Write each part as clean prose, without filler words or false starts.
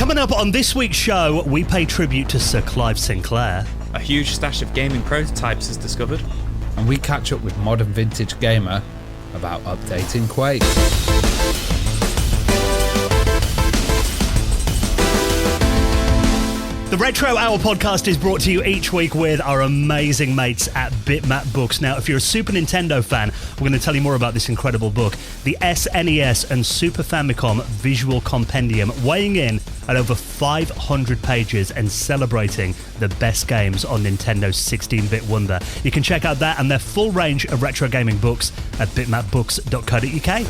Coming up on this week's show, we pay tribute to Sir Clive Sinclair. A huge stash of gaming prototypes is discovered. And we catch up with Modern Vintage Gamer about updating Quake. The Retro Hour podcast is brought to you each week with our amazing mates at Bitmap Books. Now, if you're a Super Nintendo fan, we're going to tell you more about this incredible book, the SNES and Super Famicom Visual Compendium, weighing in at over 500 pages and celebrating the best games on Nintendo's 16-bit wonder. You can check out that and their full range of retro gaming books at bitmapbooks.co.uk.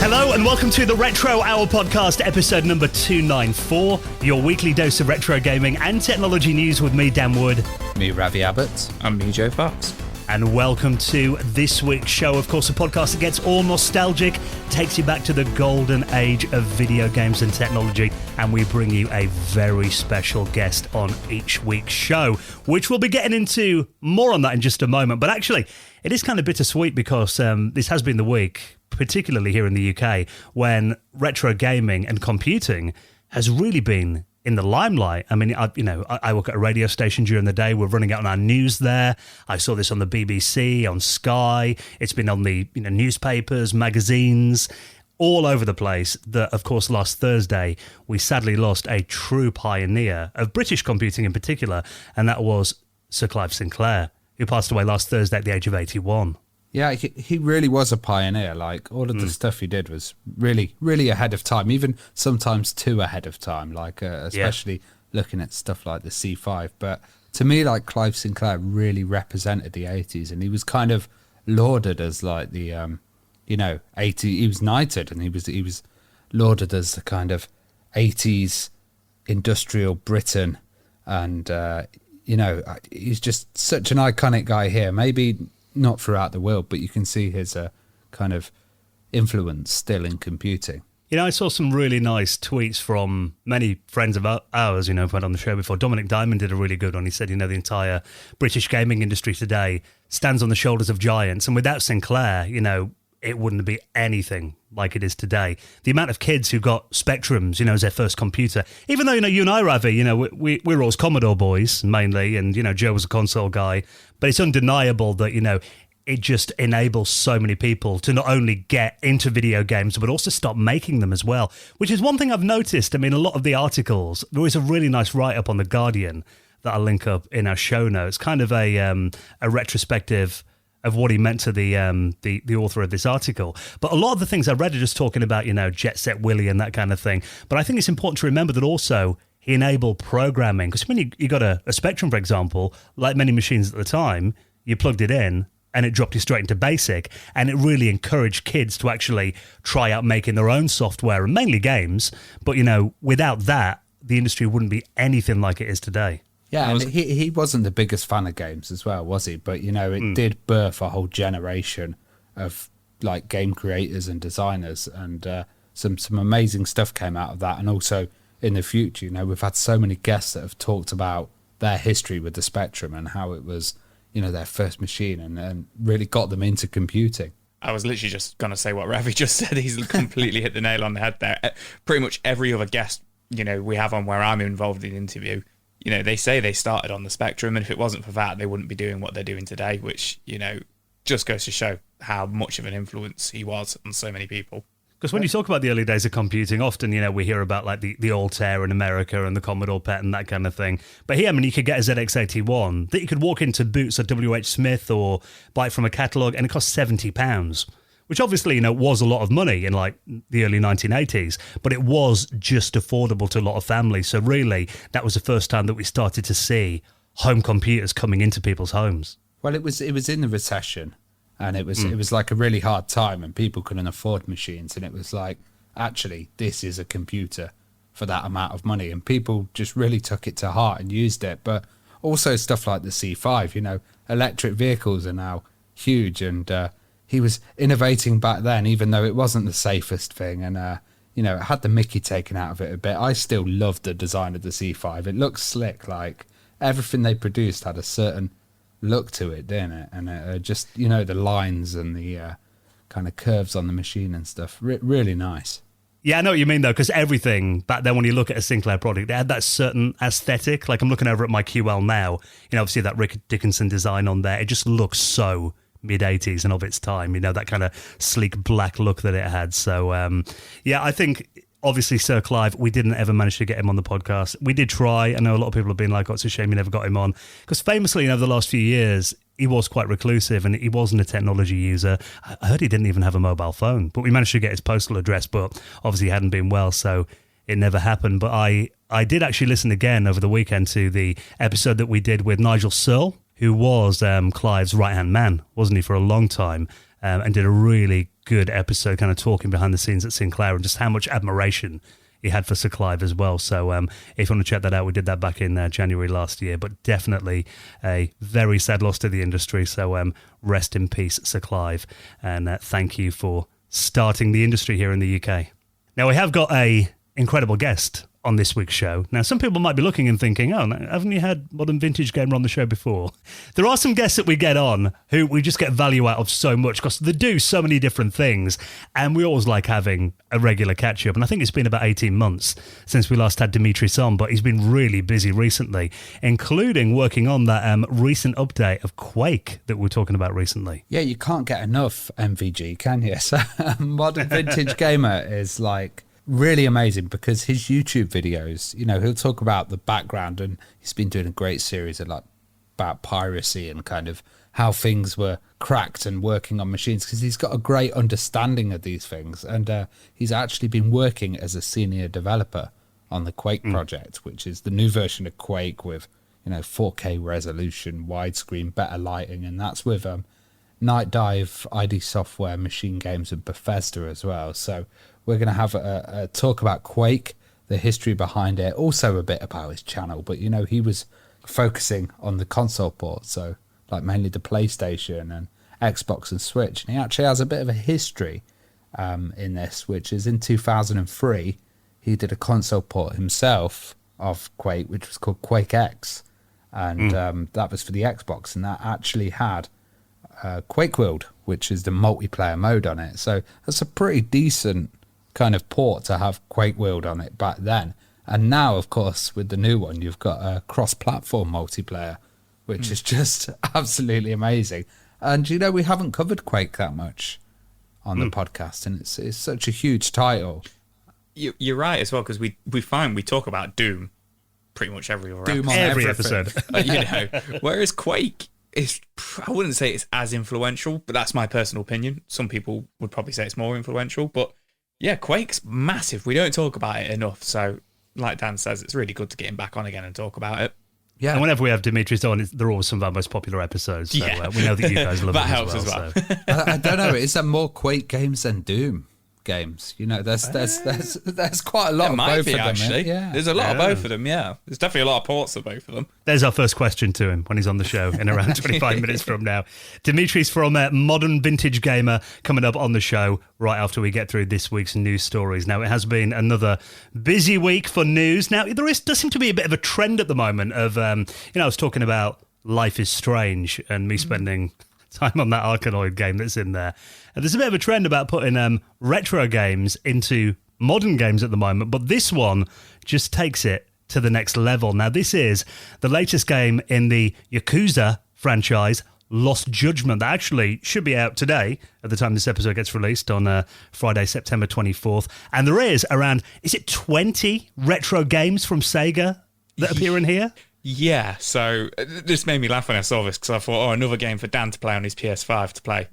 Hello and welcome to the Retro Hour podcast, episode number 294, your weekly dose of retro gaming and technology news with me, Dan Wood. Me, Ravi Abbott. And me, Joe Fox. And welcome to this week's show, of course, a podcast that gets all nostalgic, takes you back to the golden age of video games and technology, and we bring you a very special guest on each week's show, which we'll be getting into more on that in just a moment. But actually, it is kind of bittersweet because this has been the week, particularly here in the UK, when retro gaming and computing has really been in the limelight. I mean, I work at a radio station during the day. We're running out on our news there. I saw this on the BBC, on Sky. It's been on the newspapers, magazines, all over the place. That, of course, last Thursday, we sadly lost a true pioneer of British computing in particular, and that was Sir Clive Sinclair, who passed away last Thursday at the age of 81. Yeah, he really was a pioneer. Like, all of the stuff he did was really, really ahead of time, even sometimes too ahead of time, like especially looking at stuff like the C5. But to me, like, Clive Sinclair really represented the 80s, and he was kind of lauded as like the, 80, he was knighted, and he was lauded as the kind of 80s industrial Britain. And, he's just such an iconic guy here. Maybe not throughout the world, but you can see his kind of influence still in computing. I saw some really nice tweets from many friends of ours, who've had on the show before. Dominic Diamond did a really good one. He said, the entire British gaming industry today stands on the shoulders of giants. And without Sinclair, it wouldn't be anything like it is today. The amount of kids who got Spectrums, as their first computer, even though, you and I, Ravi, we're always Commodore boys mainly, and, Joe was a console guy, but it's undeniable that, it just enables so many people to not only get into video games, but also start making them as well, which is one thing I've noticed. I mean, a lot of the articles, there is a really nice write-up on The Guardian that I'll link up in our show notes, kind of a retrospective of what he meant to the author of this article. But a lot of the things I read are just talking about, Jet Set Willy and that kind of thing. But I think it's important to remember that also he enabled programming. Because when you got a Spectrum, for example, like many machines at the time, you plugged it in and it dropped you straight into BASIC. And it really encouraged kids to actually try out making their own software, and mainly games. But, without that, the industry wouldn't be anything like it is today. Yeah, and he wasn't the biggest fan of games as well, was he? But, it did birth a whole generation of, like, game creators and designers, and some amazing stuff came out of that. And also, in the future, we've had so many guests that have talked about their history with the Spectrum and how it was, their first machine, and really got them into computing. I was literally just going to say what Ravi just said. He's completely hit the nail on the head there. Pretty much every other guest, we have on where I'm involved in the interview, they say they started on the Spectrum, and if it wasn't for that, they wouldn't be doing what they're doing today, which, just goes to show how much of an influence he was on so many people. Because when you talk about the early days of computing, often, we hear about like the Altair in America and the Commodore PET and that kind of thing. But here, you could get a ZX81 that you could walk into Boots or WH Smith or buy it from a catalogue, and it cost £70. Which obviously, was a lot of money in like the early 1980s, but it was just affordable to a lot of families. So really, that was the first time that we started to see home computers coming into people's homes. Well, it was in the recession, and it was like a really hard time, and people couldn't afford machines, and it was like, actually, this is a computer for that amount of money, and people just really took it to heart and used it. But also stuff like the C5, electric vehicles are now huge, and he was innovating back then, even though it wasn't the safest thing. And, it had the Mickey taken out of it a bit. I still loved the design of the C5. It looks slick. Like, everything they produced had a certain look to it, didn't it? And just, the lines and the kind of curves on the machine and stuff. Really nice. Yeah, I know what you mean, though, because everything back then, when you look at a Sinclair product, they had that certain aesthetic. Like, I'm looking over at my QL now, obviously that Rick Dickinson design on there, it just looks so mid-80s and of its time, that kind of sleek black look that it had. So, I think, obviously, Sir Clive, we didn't ever manage to get him on the podcast. We did try. I know a lot of people have been like, oh, it's a shame you never got him on. Because famously, over the last few years, he was quite reclusive and he wasn't a technology user. I heard he didn't even have a mobile phone, but we managed to get his postal address, but obviously he hadn't been well, so it never happened. But I did actually listen again over the weekend to the episode that we did with Nigel Searle, who was Clive's right-hand man, wasn't he, for a long time, and did a really good episode kind of talking behind the scenes at Sinclair and just how much admiration he had for Sir Clive as well. So if you want to check that out, we did that back in January last year, but definitely a very sad loss to the industry. So rest in peace, Sir Clive, and thank you for starting the industry here in the UK. Now, we have got a incredible guest on this week's show. Now, some people might be looking and thinking, oh, haven't you had Modern Vintage Gamer on the show before? There are some guests that we get on who we just get value out of so much because they do so many different things, and we always like having a regular catch-up. And I think it's been about 18 months since we last had Dimitris on, but he's been really busy recently, including working on that recent update of Quake that we were talking about recently. Yeah, you can't get enough MVG, can you? So Modern Vintage Gamer is like really amazing because his YouTube videos, he'll talk about the background, and he's been doing a great series of about piracy and kind of how things were cracked and working on machines, because he's got a great understanding of these things. And he's actually been working as a senior developer on the Quake project, which is the new version of Quake with 4K resolution, widescreen, better lighting, and that's with Night Dive, ID Software, Machine Games, and Bethesda as well. So we're going to have a talk about Quake, the history behind it, also a bit about his channel. But, he was focusing on the console port, so mainly the PlayStation and Xbox and Switch. And he actually has a bit of a history in this, which is in 2003, he did a console port himself of Quake, which was called Quake X. And that was for the Xbox, and that actually had Quake World, which is the multiplayer mode on it. So that's a pretty decent kind of port to have Quake World on it back then. And now, of course, with the new one, you've got a cross-platform multiplayer, which is just absolutely amazing. And, we haven't covered Quake that much on the podcast, and it's such a huge title. You're right as well, because we find we talk about Doom pretty much every other Doom episode. on Every episode. Whereas Quake is, I wouldn't say it's as influential, but that's my personal opinion. Some people would probably say it's more influential, but yeah, Quake's massive. We don't talk about it enough. So, like Dan says, it's really good to get him back on again and talk about it. Yeah. And whenever we have Dimitris on, they're always some of our most popular episodes. So we know that you guys love that them helps as well. as well. So. I don't know. Is there more Quake games than Doom games? There's quite a lot There of might both be, of them. actually. Yeah. There's a lot of both of them, yeah. There's definitely a lot of ports of both of them. There's our first question to him when he's on the show in around 25 minutes from now. Dimitris from Modern Vintage Gamer coming up on the show right after we get through this week's news stories. Now, it has been another busy week for news. Now, does seem to be a bit of a trend at the moment of, I was talking about Life is Strange and me spending time on that Arkanoid game that's in there. And there's a bit of a trend about putting retro games into modern games at the moment, but this one just takes it to the next level. Now, this is the latest game in the Yakuza franchise, Lost Judgment, that actually should be out today at the time this episode gets released on Friday, September 24th. And there is around, 20 retro games from Sega that appear in here? Yeah, so this made me laugh when I saw this because I thought, another game for Dan to play on his PS5 to play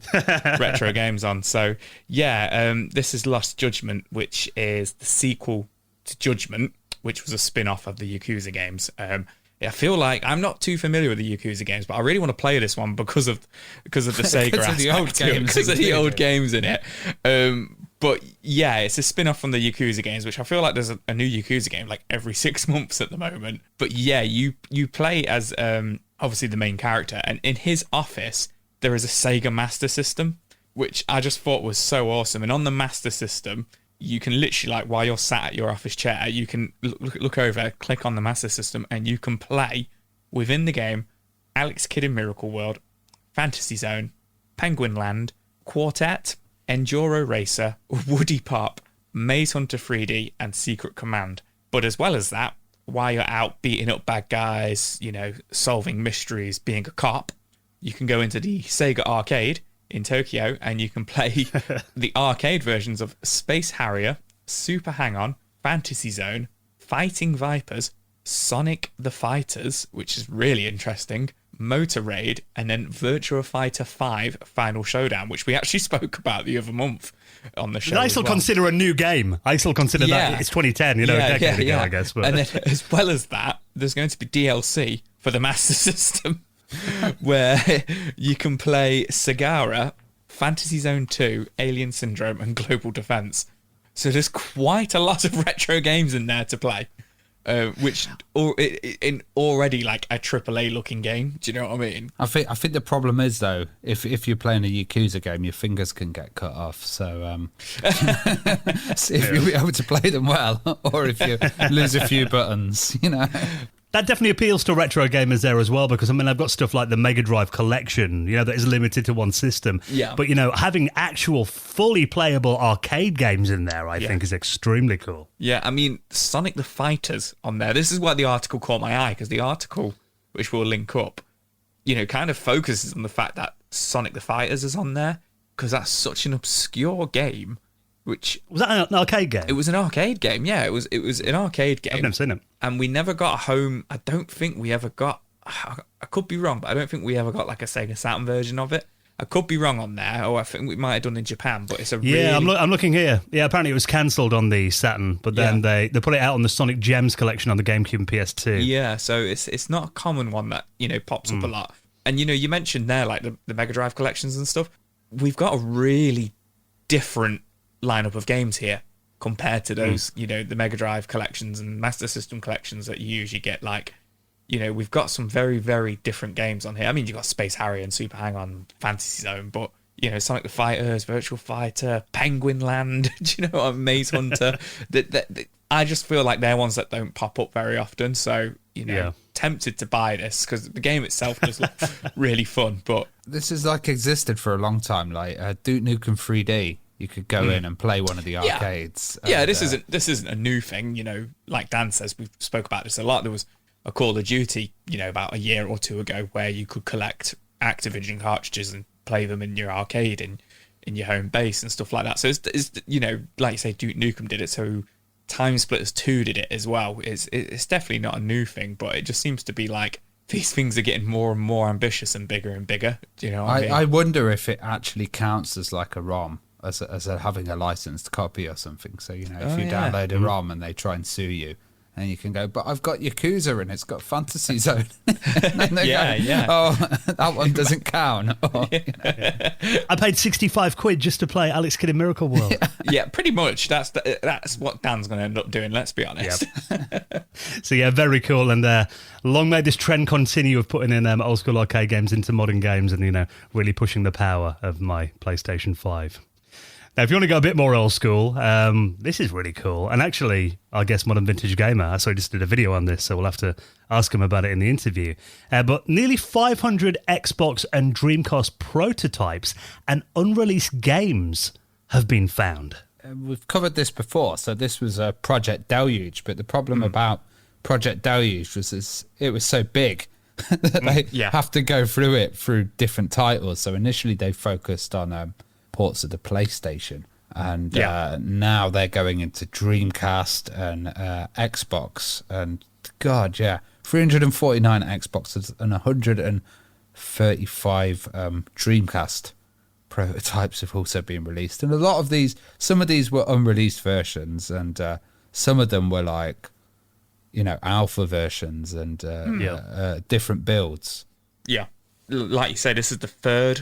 retro games on. So, yeah, this is Lost Judgment, which is the sequel to Judgment, which was a spin-off of the Yakuza games. I feel like I'm not too familiar with the Yakuza games, but I really want to play this one because of the Sega Because of the old games because of the old included. games in it. But yeah, it's a spin-off from the Yakuza games, which I feel like there's a new Yakuza game like every 6 months at the moment. But yeah, you play as obviously the main character, and in his office there is a Sega Master System, which I just thought was so awesome. And on the Master System, you can literally, like, while you're sat at your office chair, you can look over, click on the Master System, and you can play within the game Alex Kidd in Miracle World, Fantasy Zone, Penguin Land, Quartet, Enduro Racer, Woody Pop, Maze Hunter 3D, and Secret Command. But as well as that, while you're out beating up bad guys, solving mysteries, being a cop, you can go into the Sega Arcade in Tokyo and you can play the arcade versions of Space Harrier, Super Hang-On, Fantasy Zone, Fighting Vipers, Sonic the Fighters, which is really interesting, Motor Raid, and then Virtua Fighter 5 Final Showdown, which we actually spoke about the other month on the show. I still consider a new game. I still consider that it's 2010, a decade ago, I guess. But. And then, as well as that, there's going to be DLC for the Master System, where you can play Sagara, Fantasy Zone 2, Alien Syndrome, and Global Defense. So there's quite a lot of retro games in there to play. Which in already like a AAA looking game. Do you know what I mean? I think the problem is though, if you're playing a Yakuza game, your fingers can get cut off. So, so if you'll be able to play them well, or if you lose a few buttons, That definitely appeals to retro gamers there as well, because I've got stuff like the Mega Drive collection, that is limited to one system. Yeah. But having actual fully playable arcade games in there, I think is extremely cool. Yeah, I mean, Sonic the Fighters on there. This is why the article caught my eye, because the article, which we'll link up, kind of focuses on the fact that Sonic the Fighters is on there, because that's such an obscure game. Which was that an arcade game? It was an arcade game, yeah. It was an arcade game. I've never seen it. And we never got a home. I don't think we ever got. I could be wrong, but I don't think we ever got like a Sega Saturn version of it. I could be wrong on there, or I think we might have done in Japan. But it's a I'm looking here. Yeah, apparently it was cancelled on the Saturn, but then they put it out on the Sonic Gems collection on the GameCube and PS2. Yeah, so it's not a common one that pops up a lot. And you mentioned there like the Mega Drive collections and stuff. We've got a really different lineup of games here compared to those the Mega Drive collections and Master System collections that you usually get. Like we've got some very, very different games on here. I mean, you've got Space Harrier and Super Hang-On, Fantasy Zone, but Sonic the Fighters, Virtual Fighter, Penguin Land, Maze Hunter. I just feel like they're ones that don't pop up very often, so tempted to buy this because the game itself does look really fun. But this has existed for a long time, like Duke Nukem 3D. You could go in and play one of the arcades. Yeah, this isn't a new thing. Like Dan says, we spoke about this a lot. There was a Call of Duty, about a year or two ago, where you could collect Activision cartridges and play them in your arcade in your home base and stuff like that. So it's like you say, Duke Nukem did it. So Time Splitters 2 did it as well. It's definitely not a new thing, but it just seems to be like these things are getting more and more ambitious and bigger and bigger. Do you know what I mean? I wonder if it actually counts as like a ROM. As having a licensed copy or something. So, if you download a ROM and they try and sue you, and you can go, but I've got Yakuza and it's got Fantasy Zone. Yeah. Oh, that one doesn't count. I paid 65 quid just to play Alex Kidd in Miracle World. Yeah, pretty much. That's what Dan's going to end up doing, let's be honest. Yep. So, yeah, very cool. And long may this trend continue of putting in old school arcade games into modern games and, really pushing the power of my PlayStation 5. Now, if you want to go a bit more old school, this is really cool. And actually, I guess Modern Vintage Gamer, I just did a video on this, so we'll have to ask him about it in the interview. But nearly 500 Xbox and Dreamcast prototypes and unreleased games have been found. We've covered this before, so this was a Project Deluge, but the problem about Project Deluge was it was so big that they have to go through different titles. So initially they focused on ports of the PlayStation, and now they're going into Dreamcast and Xbox, and 349 Xboxes and 135 Dreamcast prototypes have also been released, and some of these were unreleased versions, and some of them were like alpha versions and different builds. Yeah, like you say, this is the third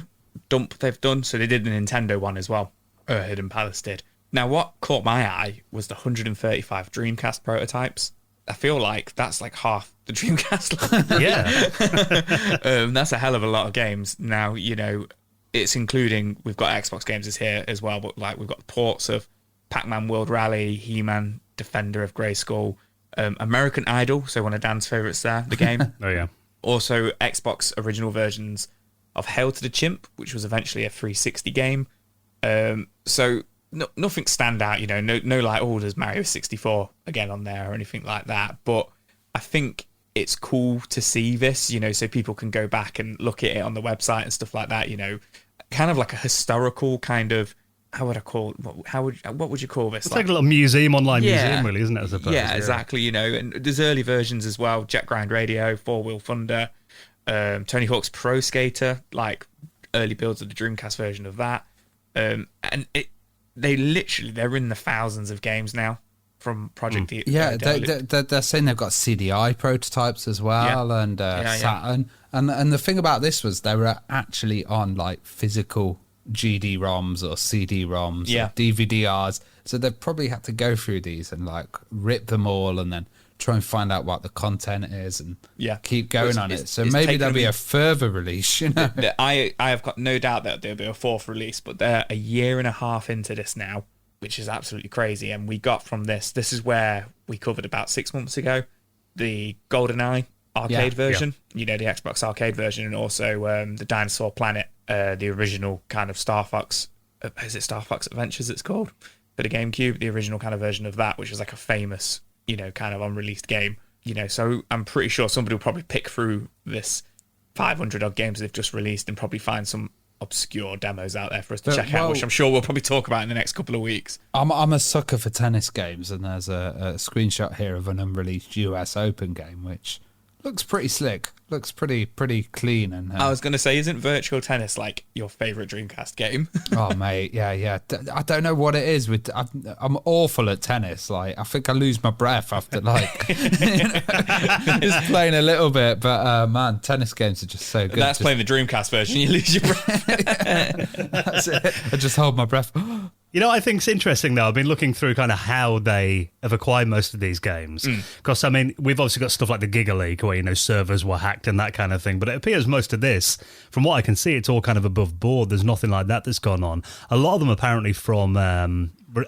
dump they've done, so they did the Nintendo one as well. Hidden Palace did. Now, what caught my eye was the 135 Dreamcast prototypes. I feel like that's like half the Dreamcast line. Yeah. That's a hell of a lot of games. Now, it's including, we've got Xbox games here as well, but like we've got ports of Pac-Man World Rally, He-Man, Defender of Grayskull, American Idol, so one of Dan's favourites there, the game. Oh, yeah. Also, Xbox original versions of Hail to the Chimp, which was eventually a 360 game. So nothing stand out, no like, oh, there's Mario 64 again on there or anything like that. But I think it's cool to see this, so people can go back and look at it on the website and stuff like that, kind of like a historical kind of, how would I call it? What would you call this? It's like a little museum, online Yeah. museum, really, isn't it? I suppose. Yeah, exactly. And there's early versions as well. Jet Grind Radio, Four Wheel Thunder, Tony Hawk's Pro Skater, like early builds of the Dreamcast version of that. And they're in the thousands of games now from Project. Yeah, they're saying they've got CDI prototypes as well, and Saturn. And the thing about this was they were actually on like physical GD-ROMs or CD-ROMs or DVD-Rs, so they've probably had to go through these and like rip them all and then try and find out what the content is and keep going on it. So maybe there'll be a further release, I have got no doubt that there'll be a fourth release, but they're a year and a half into this now, which is absolutely crazy. And we got from this is where we covered about 6 months ago, the GoldenEye arcade version, the Xbox arcade version, and also the Dinosaur Planet, the original kind of Star Fox, is it Star Fox Adventures it's called, for the GameCube, the original kind of version of that, which was like a famous, kind of unreleased game, so I'm pretty sure somebody will probably pick through this 500 odd games they've just released and probably find some obscure demos out there for us to check out, which I'm sure we'll probably talk about in the next couple of weeks. I'm a sucker for tennis games, and there's a screenshot here of an unreleased US Open game, which looks pretty slick, looks pretty clean. And I was going to say, isn't virtual tennis like your favourite Dreamcast game? Oh mate, yeah. I don't know what it is with. I'm awful at tennis. Like I think I lose my breath after just playing a little bit. But man, tennis games are just so good. That's playing the Dreamcast version. You lose your breath. That's it. I just hold my breath. I think it's interesting, though. I've been looking through kind of how they have acquired most of these games. Because, we've obviously got stuff like the Giga League where, servers were hacked and that kind of thing. But it appears most of this, from what I can see, it's all kind of above board. There's nothing like that's gone on. A lot of them apparently from,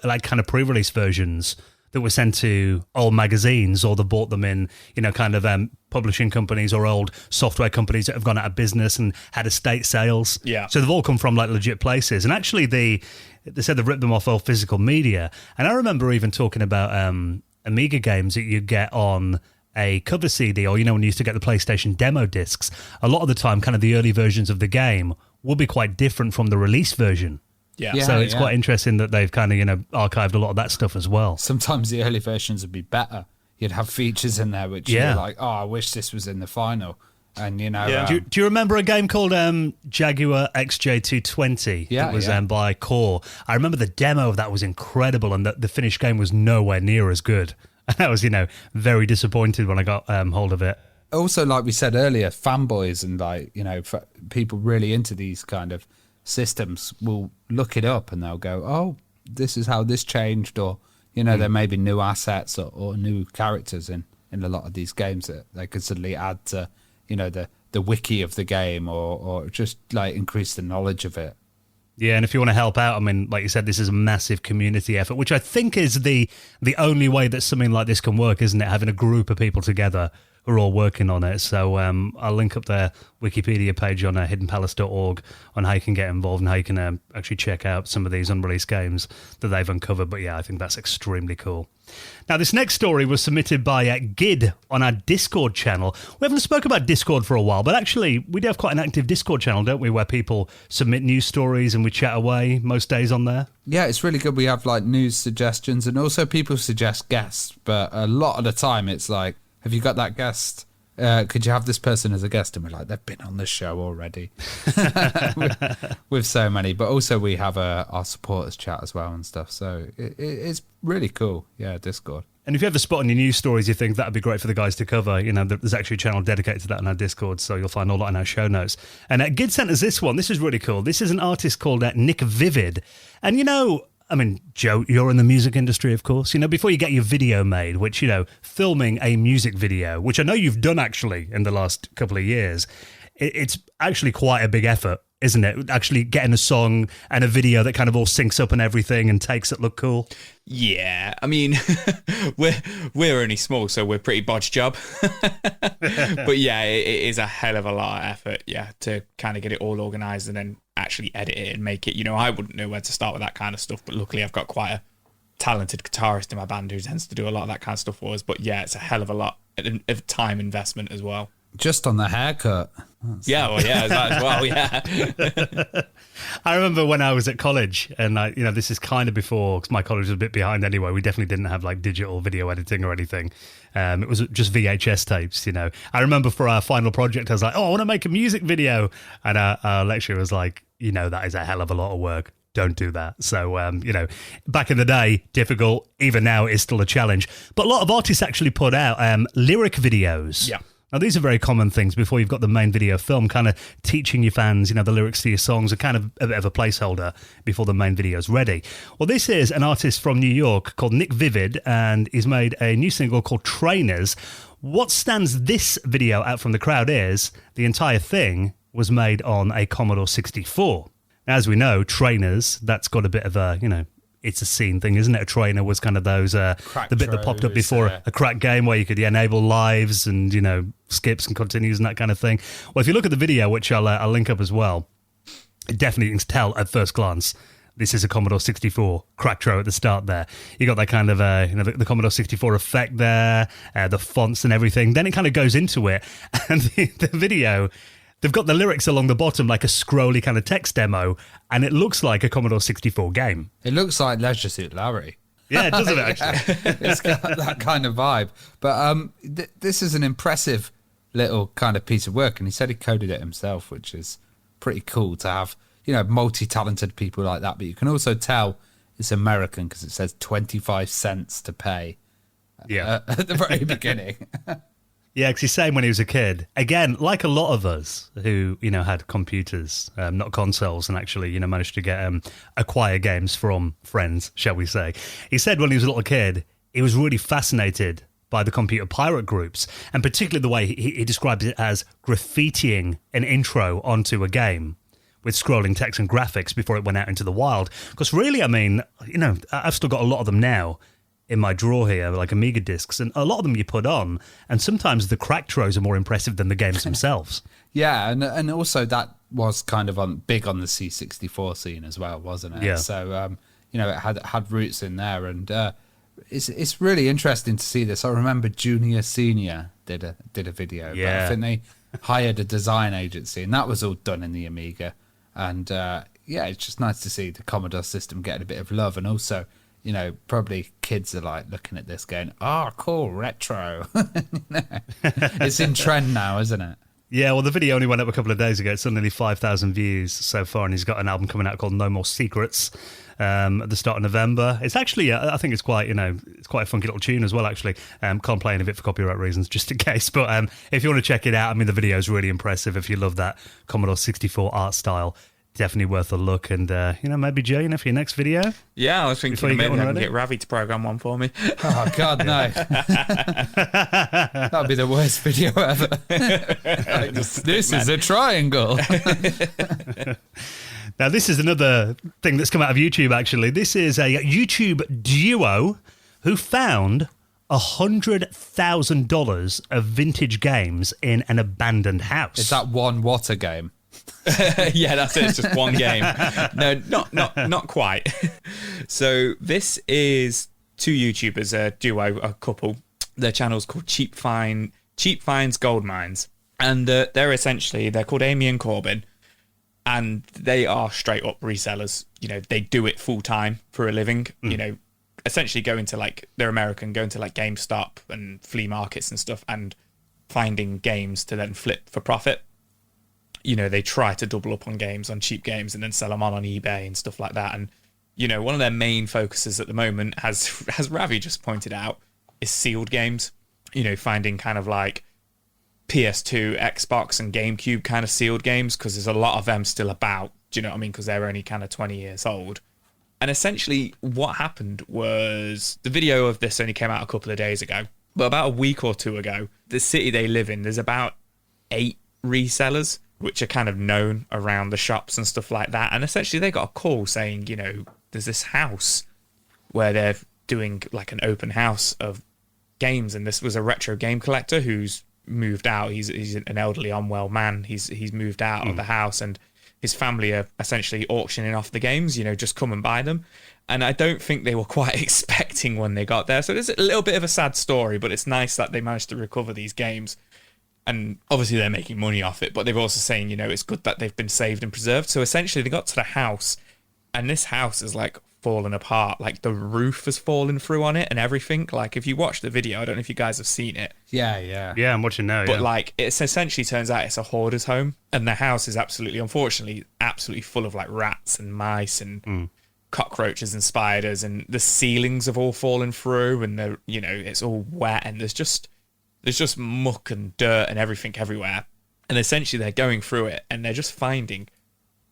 like, kind of pre-release versions that were sent to old magazines, or they bought them in, kind of publishing companies or old software companies that have gone out of business and had estate sales. Yeah. So they've all come from like legit places. And actually they said they've ripped them off all physical media. And I remember even talking about Amiga games that you get on a cover CD, or, when you used to get the PlayStation demo discs, a lot of the time kind of the early versions of the game will be quite different from the release version. Yeah. So it's quite interesting that they've kind of, archived a lot of that stuff as well. Sometimes the early versions would be better. You'd have features in there which you're like, oh, I wish this was in the final. And, do you remember a game called Jaguar XJ220? It was by Core. I remember the demo of that was incredible, and the finished game was nowhere near as good. And I was, very disappointed when I got hold of it. Also, like we said earlier, fanboys and people really into these kind of systems will look it up and they'll go, oh, this is how this changed, or there may be new assets or new characters in a lot of these games that they could suddenly add to the wiki of the game, or just like increase the knowledge of it. Yeah, and if you want to help out, like you said, this is a massive community effort, which I think is the only way that something like this can work, isn't it? Having a group of people together who are all working on it. So I'll link up their Wikipedia page on hiddenpalace.org on how you can get involved and how you can actually check out some of these unreleased games that they've uncovered. But yeah, I think that's extremely cool. Now, this next story was submitted by Gid on our Discord channel. We haven't spoken about Discord for a while, but actually we do have quite an active Discord channel, don't we, where people submit news stories and we chat away most days on there? Yeah, it's really good. We have like news suggestions, and also people suggest guests, but a lot of the time it's like, have you got that guest? Could you have this person as a guest? And we're like, they've been on the show already. with so many. But also we have our supporters chat as well and stuff. So it's really cool. Yeah, Discord. And if you ever spot any news stories you think that'd be great for the guys to cover, there's actually a channel dedicated to that on our Discord, so you'll find all that in our show notes. And Gid sent us this one. This is really cool. This is an artist called Nick Vivid. And Joe, you're in the music industry, of course. Before you get your video made, which, filming a music video, which I know you've done actually in the last couple of years, it's actually quite a big effort, isn't it? Actually getting a song and a video that kind of all syncs up and everything and takes it look cool. Yeah, we're only small, so we're pretty bodge job. But yeah, it is a hell of a lot of effort, to kind of get it all organised and then actually edit it and make it. You know, I wouldn't know where to start with that kind of stuff, but luckily I've got quite a talented guitarist in my band who tends to do a lot of that kind of stuff for us. But yeah, it's a hell of a lot of time investment as well. Just on the haircut. Yeah, well, yeah, that as well, yeah. I remember when I was at college, and this is kind of before, because my college was a bit behind anyway. We definitely didn't have like digital video editing or anything. It was just VHS tapes, you know. I remember for our final project, I was like, I want to make a music video. And our lecturer was like, that is a hell of a lot of work. Don't do that. So, back in the day, difficult. Even now, it is still a challenge. But a lot of artists actually put out lyric videos. Yeah. Now, these are very common things before you've got the main video film, kind of teaching your fans, the lyrics to your songs are kind of a bit of a placeholder before the main video is ready. Well, this is an artist from New York called Nick Vivid, and he's made a new single called Trainers. What stands this video out from the crowd is the entire thing was made on a Commodore 64. As we know, Trainers, that's got a bit of a, it's a scene thing, isn't it? A trainer was kind of those, the bit that popped up before a crack game where you could enable lives and, skips and continues and that kind of thing. Well, if you look at the video, which I'll link up as well, it definitely can tell at first glance, this is a Commodore 64 crack tro at the start there. You got that kind of, the Commodore 64 effect there, the fonts and everything. Then it kind of goes into it. And the video, they've got the lyrics along the bottom like a scrolly kind of text demo, and it looks like a Commodore 64 game. It looks like Leisure Suit Larry. Yeah, it doesn't it, actually? It's got that kind of vibe. But this is an impressive little kind of piece of work, and he said he coded it himself, which is pretty cool to have, multi-talented people like that. But you can also tell it's American because it says 25 cents to pay at the very beginning. Yeah, because he's saying when he was a kid, again, like a lot of us who, had computers, not consoles, and actually, managed to get acquire games from friends, shall we say. He said when he was a little kid, he was really fascinated by the computer pirate groups, and particularly the way he describes it as graffitiing an intro onto a game with scrolling text and graphics before it went out into the wild. Because really, I've still got a lot of them now in my drawer here, like Amiga discs, and a lot of them you put on, and sometimes the crack tros are more impressive than the games themselves. Yeah, and also that was kind of big on the C64 scene as well, wasn't it? Yeah. So, it had roots in there, and it's really interesting to see this. I remember Junior Senior did a video, but I think they hired a design agency, and that was all done in the Amiga. And it's just nice to see the Commodore system getting a bit of love, and also, probably kids are like looking at this going, cool, retro. It's in trend now, isn't it? Yeah, well, the video only went up a couple of days ago. It's on nearly 5,000 views so far, and he's got an album coming out called No More Secrets at the start of November. It's actually, I think it's quite, it's quite a funky little tune as well, actually. Can't play any of it for copyright reasons, just in case. But if you want to check it out, the video is really impressive. If you love that Commodore 64 art style, definitely worth a look. And, maybe, Joe, for your next video? Yeah, I was thinking maybe I can get Ravi to program one for me. Oh, God, no. That'd be the worst video ever. This is a triangle. Now, this is another thing that's come out of YouTube, actually. This is a YouTube duo who found $100,000 of vintage games in an abandoned house. Is that one Water game? Yeah, that's it. It's just one game. No, not quite. So this is two YouTubers, a duo, a couple. Their channel's called Cheap Finds Gold Mines, and they're called Amy and Corbin, and they are straight up resellers. They do it full time for a living. Essentially they're American, going to like GameStop and flea markets and stuff, and finding games to then flip for profit. They try to double up on games, on cheap games, and then sell them on eBay and stuff like that. And, one of their main focuses at the moment, as Ravi just pointed out, is sealed games. Finding kind of like PS2, Xbox, and GameCube kind of sealed games, because there's a lot of them still about, do you know what I mean? Because they're only kind of 20 years old. And essentially what happened was, the video of this only came out a couple of days ago, but about a week or two ago, the city they live in, there's about 8 resellers, which are kind of known around the shops and stuff like that. And essentially they got a call saying, there's this house where they're doing like an open house of games. And this was a retro game collector who's moved out. He's an elderly, unwell man. He's moved out of the house, and his family are essentially auctioning off the games, just come and buy them. And I don't think they were quite expecting when they got there. So it's a little bit of a sad story, but it's nice that they managed to recover these games. And obviously they're making money off it, but they're also saying, it's good that they've been saved and preserved. So essentially they got to the house, and this house is like fallen apart. Like the roof has fallen through on it and everything. Like if you watch the video, I don't know if you guys have seen it. Yeah, I'm watching now. But like it's essentially turns out it's a hoarder's home, and the house is unfortunately absolutely full of like rats and mice and cockroaches and spiders, and the ceilings have all fallen through, and it's all wet, and there's just muck and dirt and everything everywhere. And essentially they're going through it, and they're just finding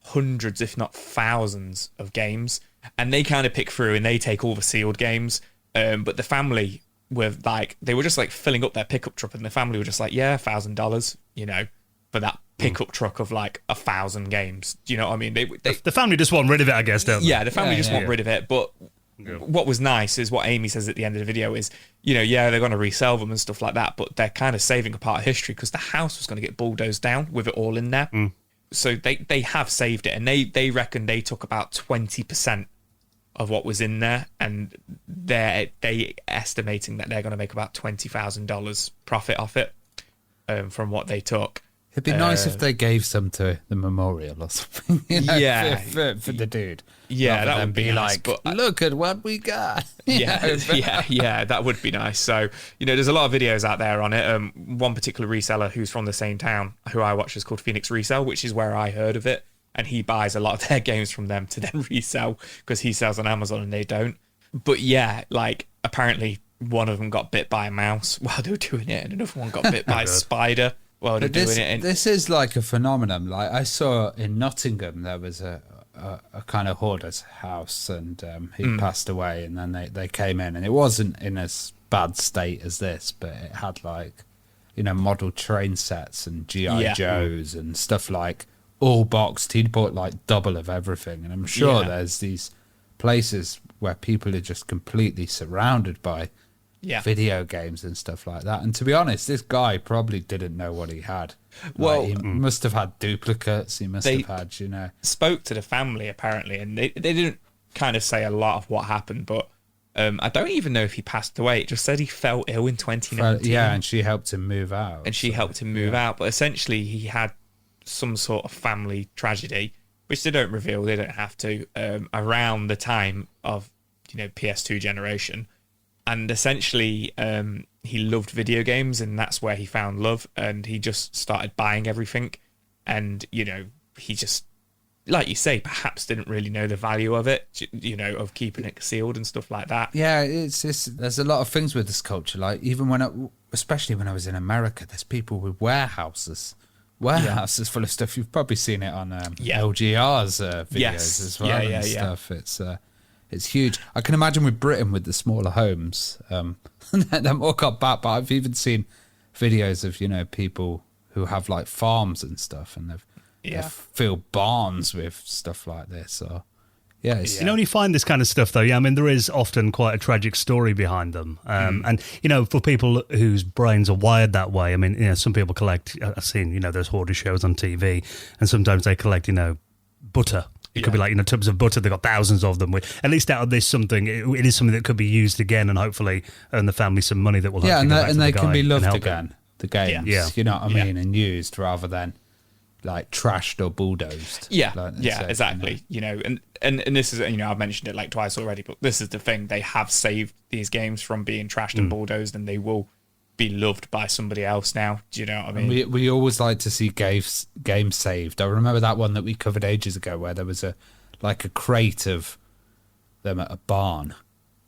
hundreds, if not thousands, of games. And they kind of pick through and they take all the sealed games. But the family were like, they were just like filling up their pickup truck, and the family were just like, yeah, $1,000, for that pickup truck of like 1,000 games. Do you know what I mean? The family just want rid of it, I guess, don't they? Yeah, the family just want rid of it. But what was nice is what Amy says at the end of the video is, they're going to resell them and stuff like that, but they're kind of saving a part of history because the house was going to get bulldozed down with it all in there. So they have saved it, and they reckon they took about 20% of what was in there, and they estimating that they're going to make about $20,000 profit off it from what they took. It'd be nice if they gave some to the memorial or something. For the dude. Yeah, that would be nice. Like, but look at what we got. Yeah, that would be nice. So, there's a lot of videos out there on it. One particular reseller who's from the same town, who I watch, is called Phoenix Resell, which is where I heard of it. And he buys a lot of their games from them to then resell, because he sells on Amazon and they don't. But yeah, like apparently one of them got bit by a mouse while they were doing it, and another one got bit by a spider while they're doing it. And this is like a phenomenon. Like I saw in Nottingham, there was a kind of hoarder's house, and he passed away, and then they came in, and it wasn't in as bad state as this, but it had like, model train sets and G.I. Joes and stuff like all boxed. He'd bought like double of everything, and I'm sure there's these places where people are just completely surrounded by video games and stuff like that. And to be honest, this guy probably didn't know what he had. Well, he must have had duplicates. He must have had, spoke to the family apparently, and they didn't kind of say a lot of what happened, but I don't even know if he passed away. It just said he fell ill in 2019. And she helped him move out. But essentially he had some sort of family tragedy, which they don't reveal, they don't have to, around the time of PS2 generation. And essentially he loved video games, and that's where he found love, and he just started buying everything. And he just, like you say, perhaps didn't really know the value of it, of keeping it sealed and stuff like that. Yeah, there's a lot of things with this culture. Like even especially when I was in America, there's people with warehouses full of stuff. You've probably seen it on LGR's videos as well and stuff. It's huge. I can imagine with Britain, with the smaller homes, they're more compact, but I've even seen videos of people who have like farms and stuff, and they've filled barns with stuff like this. So when you find this kind of stuff, though, there is often quite a tragic story behind them. And, for people whose brains are wired that way, some people collect, I've seen, those hoarder shows on TV, and sometimes they collect, butter. It could be like, tubs of butter. They've got thousands of them. At least out of this something, it is something that could be used again, and hopefully earn the family some money that will help. And they can be loved again, the games, you know what I mean, and used rather than like trashed or bulldozed. Exactly. And this is, I've mentioned it like twice already, but this is the thing. They have saved these games from being trashed and bulldozed, and they will be loved by somebody else now. Do you know what I mean? And we always like to see games saved. I remember that one that we covered ages ago where there was a crate of them at a barn.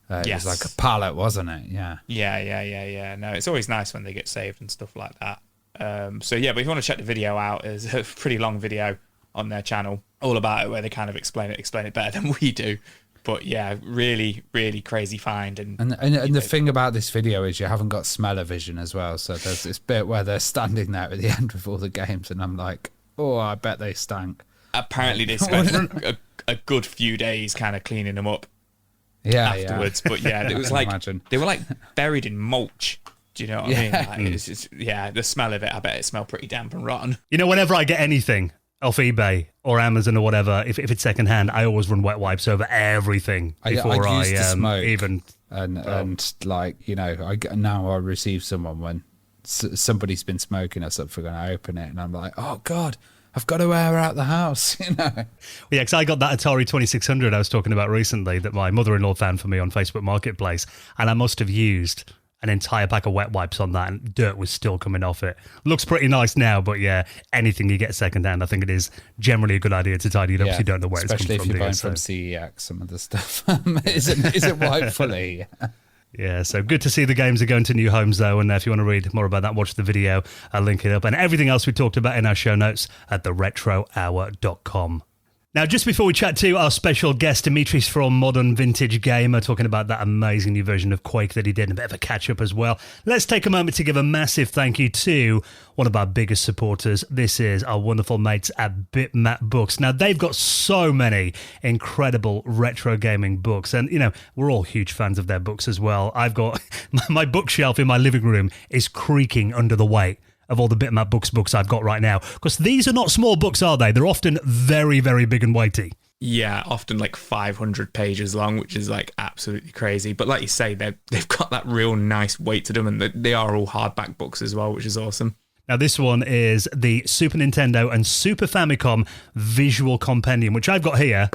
It was like a pallet, wasn't it? Yeah. No, it's always nice when they get saved and stuff like that. But if you want to check the video out, there's a pretty long video on their channel all about it, where they kind of explain it better than we do. But yeah, really, really crazy find. And the thing about this video is you haven't got smell-o-vision as well. So there's this bit where they're standing there at the end with all the games, and I'm like, oh, I bet they stank. Apparently they spent a good few days kind of cleaning them up afterwards. But it was like they were like buried in mulch. Do you know what I mean? Like, it's just, the smell of it, I bet it smelled pretty damp and rotten. Whenever I get anything, off eBay or Amazon or whatever, if it's secondhand, I always run wet wipes over everything before I used to smoke even. And like, you know, now I receive someone when somebody's been smoking or something, and I open it and I'm like, oh God, I've got to air out the house, you know. Yeah, because I got that Atari 2600 I was talking about recently that my mother-in-law found for me on Facebook Marketplace, and I must have used an entire pack of wet wipes on that, and dirt was still coming off it. Looks pretty nice now, but yeah, anything you get secondhand, I think it is generally a good idea to tidy it up so you don't know where it's come from. Especially if you're buying from CEX, some of the stuff isn't wiped fully. Yeah, so good to see the games are going to new homes, though. And if you want to read more about that, watch the video. I'll link it up. And everything else we talked about in our show notes at theretrohour.com. Now, just before we chat to our special guest, Dimitris from Modern Vintage Gamer, talking about that amazing new version of Quake that he did, and a bit of a catch-up as well, let's take a moment to give a massive thank you to one of our biggest supporters. This is our wonderful mates at Bitmap Books. Now, they've got so many incredible retro gaming books, and, you know, we're all huge fans of their books as well. I've got my bookshelf in my living room is creaking under the weight of all the Bitmap books I've got right now. Because these are not small books, are they? They're often very, very big and weighty. Yeah, often like 500 pages long, which is like absolutely crazy. But like you say, they've got that real nice weight to them, and they are all hardback books as well, which is awesome. Now, this one is the Super Nintendo and Super Famicom Visual Compendium, which I've got here.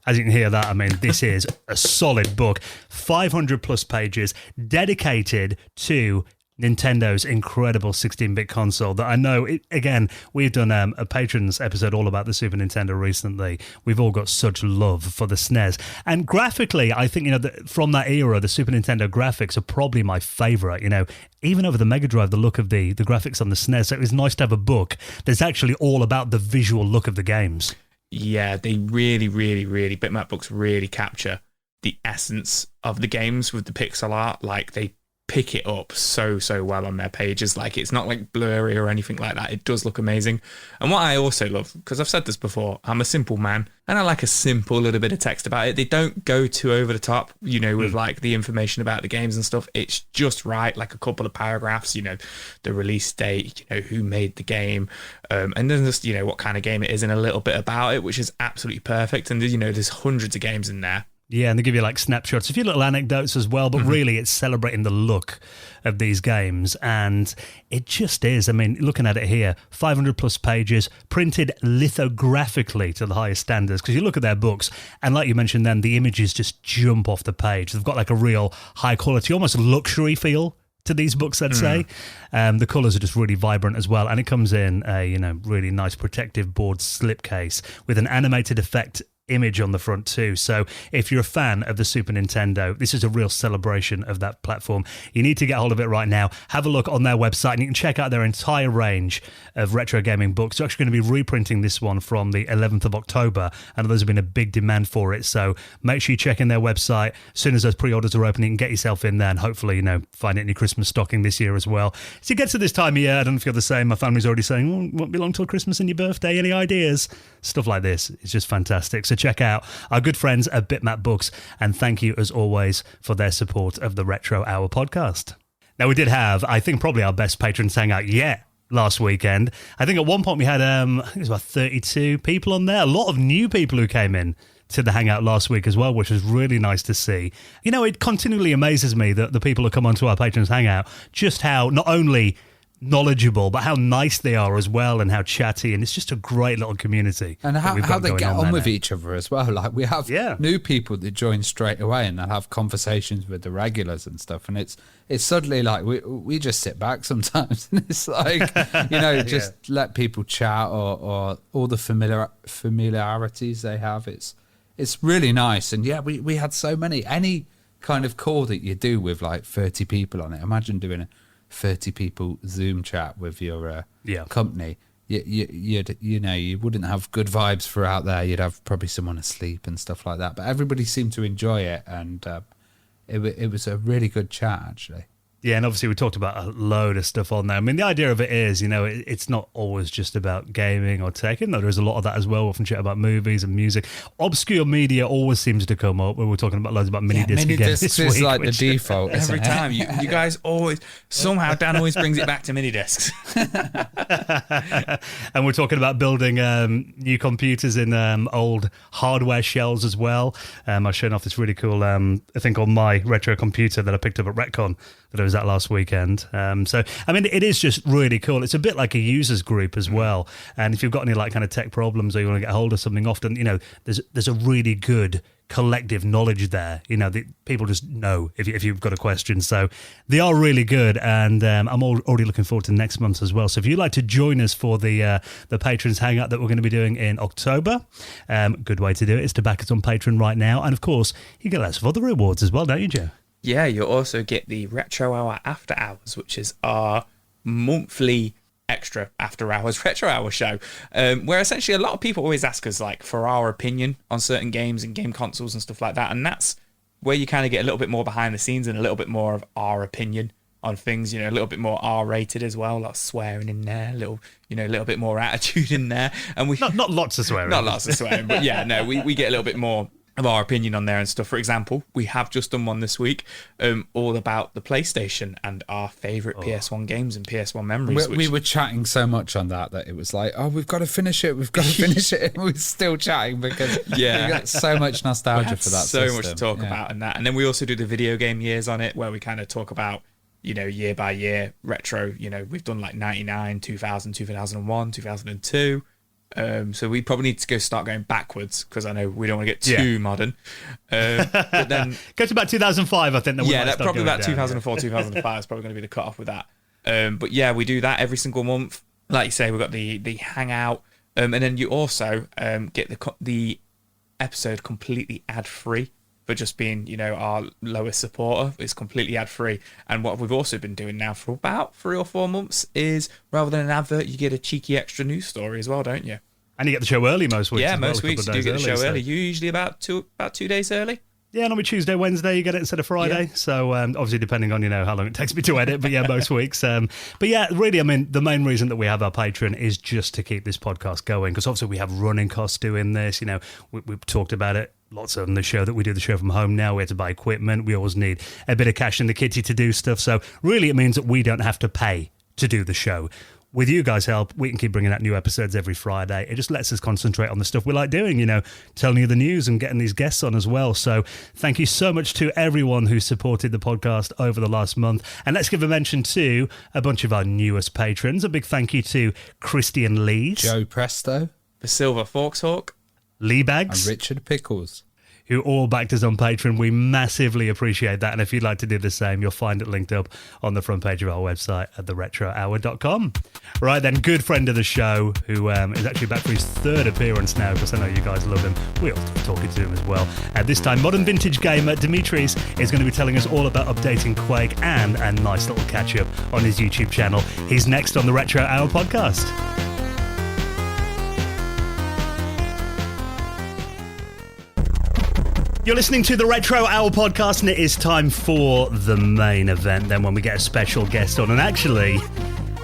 As you can hear that, I mean, this is a solid book. 500 plus pages dedicated to Nintendo's incredible 16-bit console that I know, again, we've done a Patrons episode all about the Super Nintendo recently. We've all got such love for the SNES. And graphically, I think, you know, from that era, the Super Nintendo graphics are probably my favourite, you know. Even over the Mega Drive, the look of the graphics on the SNES, so it was nice to have a book that's actually all about the visual look of the games. Yeah, they really, really, really, Bitmap books really capture the essence of the games with the pixel art. Like, they pick it up so well on their pages. Like, it's not like blurry or anything like that. It does look amazing. And what I also love, because I've said this before, I'm a simple man and I like a simple little bit of text about it. They don't go too over the top, you know, with like the information about the games and stuff. It's just right, like a couple of paragraphs, you know, the release date, you know, who made the game, and then just, you know, what kind of game it is and a little bit about it, which is absolutely perfect. And, you know, there's hundreds of games in there. Yeah, and they give you like snapshots, a few little anecdotes as well, but really it's celebrating the look of these games. And it just is, I mean, looking at it here, 500 plus pages, printed lithographically to the highest standards. Because you look at their books, and like you mentioned then, the images just jump off the page. They've got like a real high quality, almost luxury feel to these books, I'd say. The colours are just really vibrant as well. And it comes in a, you know, really nice protective board slipcase with an animated effect image on the front too. So if you're a fan of the Super Nintendo, this is a real celebration of that platform. You need to get hold of it right now. Have a look on their website and you can check out their entire range of retro gaming books. They're actually going to be reprinting this one from the 11th of October, and there's been a big demand for it. So make sure you check in their website. As soon as those pre-orders are open, you can get yourself in there and hopefully, you know, find it in your Christmas stocking this year as well. So you get to this time of year, I don't know if you're the same. My family's already saying, won't be long till Christmas and your birthday. Any ideas? Stuff like this. It's just fantastic. So check out our good friends at Bitmap Books, and thank you as always for their support of the Retro Hour podcast. Now, we did have, I think, probably our best patrons hangout yet last weekend. I think at one point we had I think it was about 32 people on there, a lot of new people who came in to the hangout last week as well, which was really nice to see. You know, it continually amazes me that the people who come onto our patrons hangout, just how not only knowledgeable, but how nice they are as well, and how chatty, and it's just a great little community. And how they get on with each other as well. Like, we have new people that join straight away and they'll have conversations with the regulars and stuff, and it's suddenly like we just sit back sometimes and it's like, you know, just let people chat or all the familiarities they have. It's really nice. And yeah, we had so many. Any kind of call that you do with like 30 people on it, imagine doing a 30 people Zoom chat with your company. You wouldn't have good vibes for out there. You'd have probably someone asleep and stuff like that. But everybody seemed to enjoy it, and it was a really good chat, actually. Yeah, and obviously we talked about a load of stuff on there. I mean, the idea of it is, it's not always just about gaming or tech. No, there's a lot of that as well. We often chat about movies and music. Obscure media always seems to come up when we're talking about loads about mini disc again discs this is week, like the default every time. You guys always somehow Dan always brings it back to mini discs. And we're talking about building new computers in old hardware shells as well. I was showing off this really cool thing called My Retro Computer that I picked up at Retcon that I was at last weekend. So, I mean, it is just really cool. It's a bit like a users group as well. And if you've got any like kind of tech problems or you want to get hold of something, often, there's a really good collective knowledge there. People just know if you've got a question. So they are really good, and I'm already looking forward to next month as well. So if you'd like to join us for the Patrons Hangout that we're going to be doing in October, good way to do it is to back us on Patreon right now. And of course, you get lots of other rewards as well, don't you, Joe? Yeah, you'll also get the Retro Hour After Hours, which is our monthly extra after hours retro hour show, where essentially a lot of people always ask us like for our opinion on certain games and game consoles and stuff like that, and that's where you kind of get a little bit more behind the scenes and a little bit more of our opinion on things, a little bit more R-rated as well, a lot of swearing in there, a little bit more attitude in there, and we not lots of swearing, not lots of swearing, but yeah, no, we get a little bit more of our opinion on there and stuff. For example, we have just done one this week all about the PlayStation and our favourite PS1 games and PS1 memories. We were chatting so much on that it was like, oh, we've got to finish it, and we're still chatting because we got so much nostalgia for that so system. much to talk about and that. And then we also do the video game years on it, where we kind of talk about, year by year retro. We've done like 99, 2000, 2001, 2002. So we probably need to start going backwards, because I know we don't want to get too modern. But then go to about 2005, I think. That probably about 2004, 2005 is probably going to be the cutoff with that. But yeah, we do that every single month. Like you say, we've got the hangout, and then you also get the episode completely ad free for just being our lowest supporter. It's completely ad free. And what we've also been doing now for about 3 or 4 months is, rather than an advert, you get a cheeky extra news story as well, don't you? And you get the show early most weeks. Yeah, most weeks you do get the show early. Usually about 2 days early. Yeah, normally Tuesday, Wednesday, you get it instead of Friday. Yeah. So obviously depending on, how long it takes me to edit, but yeah, most weeks. But yeah, really, I mean, the main reason that we have our Patreon is just to keep this podcast going, because obviously we have running costs doing this. We've talked about it lots on the show, that we do the show from home now. We have to buy equipment. We always need a bit of cash in the kitty to do stuff. So really it means that we don't have to pay to do the show. With you guys' help, we can keep bringing out new episodes every Friday. It just lets us concentrate on the stuff we like doing, telling you the news and getting these guests on as well. So thank you so much to everyone who supported the podcast over the last month. And let's give a mention to a bunch of our newest patrons. A big thank you to Christian Lees, Joe Presto, the Silver Forkshawk, Lee Bags, and Richard Pickles, who all backed us on Patreon. We massively appreciate that. And if you'd like to do the same, you'll find it linked up on the front page of our website at theretrohour.com. Right then, good friend of the show, who is actually back for his 3rd appearance now, because I know you guys love him. We all talking to him as well. At this time, modern vintage gamer Dimitris is going to be telling us all about updating Quake and a nice little catch-up on his YouTube channel. He's next on the Retro Hour podcast. You're listening to the Retro Hour podcast, and it is time for the main event then, when we get a special guest on. And actually,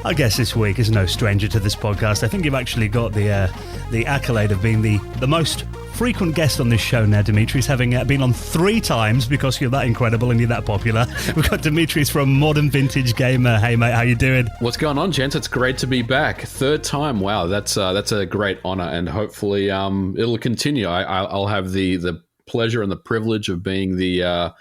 our guest this week is no stranger to this podcast. I think you've actually got the accolade of being the most frequent guest on this show now, Dimitris, having been on 3 times, because you're that incredible and you're that popular. We've got Dimitris from Modern Vintage Gamer. Hey mate, how you doing? What's going on, gents? It's great to be back. 3rd time. Wow, that's a great honor, and hopefully it'll continue. I'll have the pleasure and the privilege of being the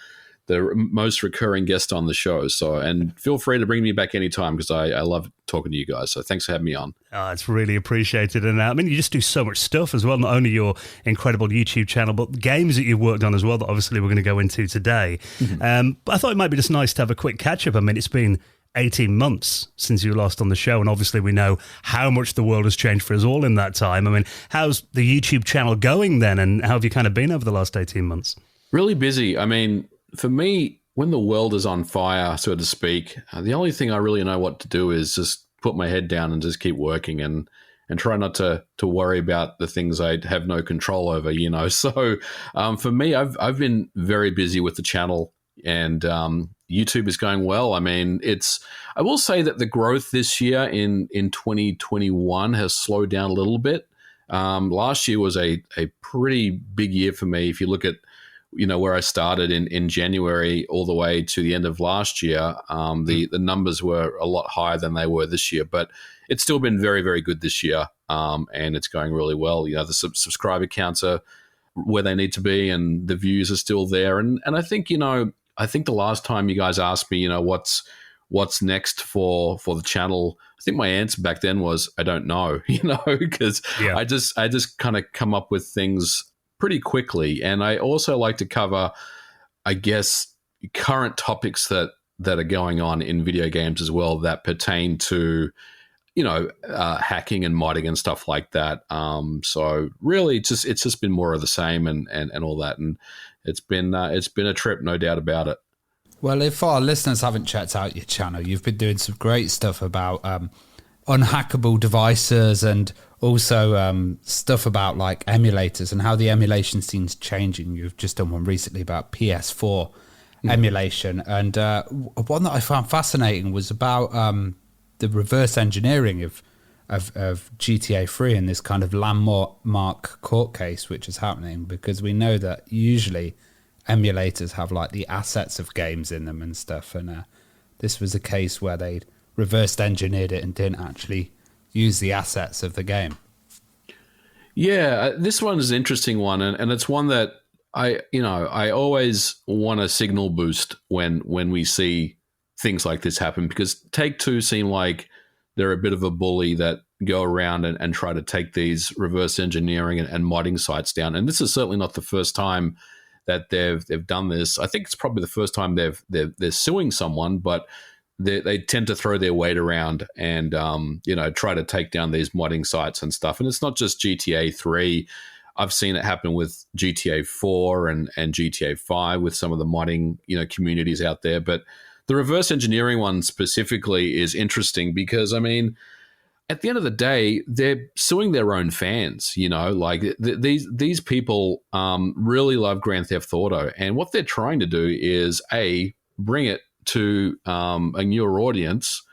most recurring guest on the show. So, and feel free to bring me back anytime, because I love talking to you guys. So thanks for having me on. Oh, it's really appreciated. And I mean, you just do so much stuff as well, not only your incredible YouTube channel, but games that you've worked on as well, that obviously we're going to go into today. Mm-hmm. But I thought it might be just nice to have a quick catch up. I mean, it's been 18 months since you were last on the show, and obviously we know how much the world has changed for us all in that time. I mean, how's the YouTube channel going then, and how have you kind of been over the last 18 months? Really busy. I mean, for me, when the world is on fire, so to speak, the only thing I really know what to do is just put my head down and just keep working and try not to worry about the things I have no control over, So for me, I've been very busy with the channel, and YouTube is going well. I mean, I will say that the growth this year in 2021 has slowed down a little bit. Last year was a pretty big year for me. If you look at, where I started in January all the way to the end of last year, the numbers were a lot higher than they were this year, but it's still been very, very good this year. And it's going really well. The subscriber counts are where they need to be and the views are still there. And I think, I think the last time you guys asked me, what's next for the channel, I think my answer back then was, I don't know, because I just kind of come up with things pretty quickly. And I also like to cover, I guess, current topics that are going on in video games as well that pertain to, hacking and modding and stuff like that. So really it's just been more of the same and all that. And it's been a trip, no doubt about it. Well, if our listeners haven't checked out your channel, you've been doing some great stuff about unhackable devices and also stuff about like emulators and how the emulation scene's changing. You've just done one recently about PS4 emulation. And one that I found fascinating was about the reverse engineering of GTA 3 and this kind of landmark court case which is happening, because we know that usually emulators have like the assets of games in them and stuff, and this was a case where they'd reversed engineered it and didn't actually use the assets of the game. Yeah, this one is an interesting one, and it's one that I always want a signal boost when we see things like this happen, because Take-Two seem like they're a bit of a bully that go around and try to take these reverse engineering and modding sites down. And this is certainly not the first time that they've done this. I think it's probably the first time they're suing someone, but they tend to throw their weight around and try to take down these modding sites and stuff. And it's not just GTA 3. I've seen it happen with GTA 4 and GTA 5 with some of the modding communities out there. But the reverse engineering one specifically is interesting because, I mean, at the end of the day, they're suing their own fans. These people really love Grand Theft Auto, and what they're trying to do is A, bring it to a newer audience,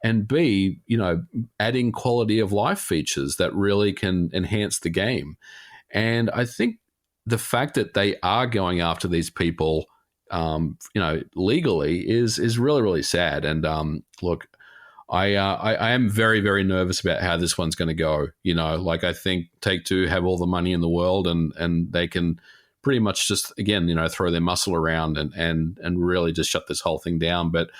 and B, adding quality of life features that really can enhance the game. And I think the fact that they are going after these people, legally is really, really sad. And look, I am very, very nervous about how this one's going to go. I think Take-Two have all the money in the world, and they can pretty much just, again, throw their muscle around and really just shut this whole thing down. But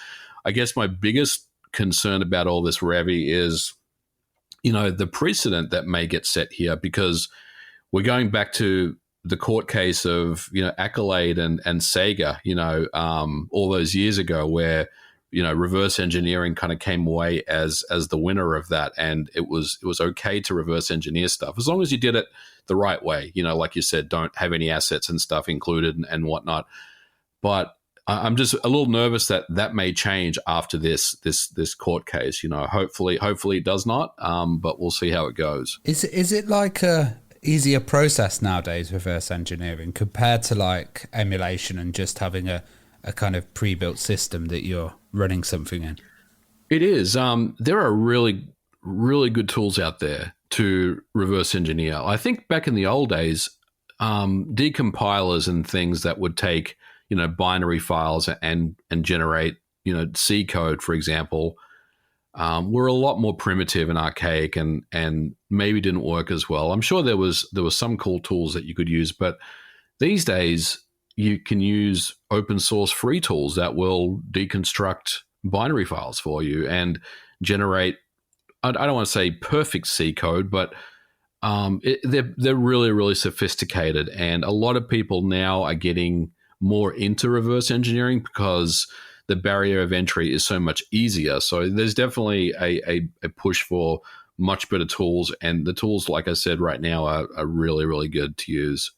I guess my biggest concern about all this, Ravi, is, the precedent that may get set here, because we're going back to the court case of, Accolade and Sega, all those years ago, where, reverse engineering kind of came away as the winner of that. And it was okay to reverse engineer stuff as long as you did it the right way. Like you said, don't have any assets and stuff included and whatnot. But I'm just a little nervous that may change after this court case. Hopefully it does not. But we'll see how it goes. Is it like a easier process nowadays, reverse engineering, compared to like emulation and just having a kind of pre-built system that you're running something in? It is. There are really, really good tools out there to reverse engineer. I think back in the old days, decompilers and things that would take, binary files and generate, C code, for example, were a lot more primitive and archaic and maybe didn't work as well. I'm sure there was some cool tools that you could use, but these days you can use open source free tools that will deconstruct binary files for you and generate, I don't want to say perfect C code, but they're really, really sophisticated. And a lot of people now are getting more into reverse engineering because the barrier of entry is so much easier. So there's definitely a push for much better tools. And the tools, like I said, right now are really, really good to use.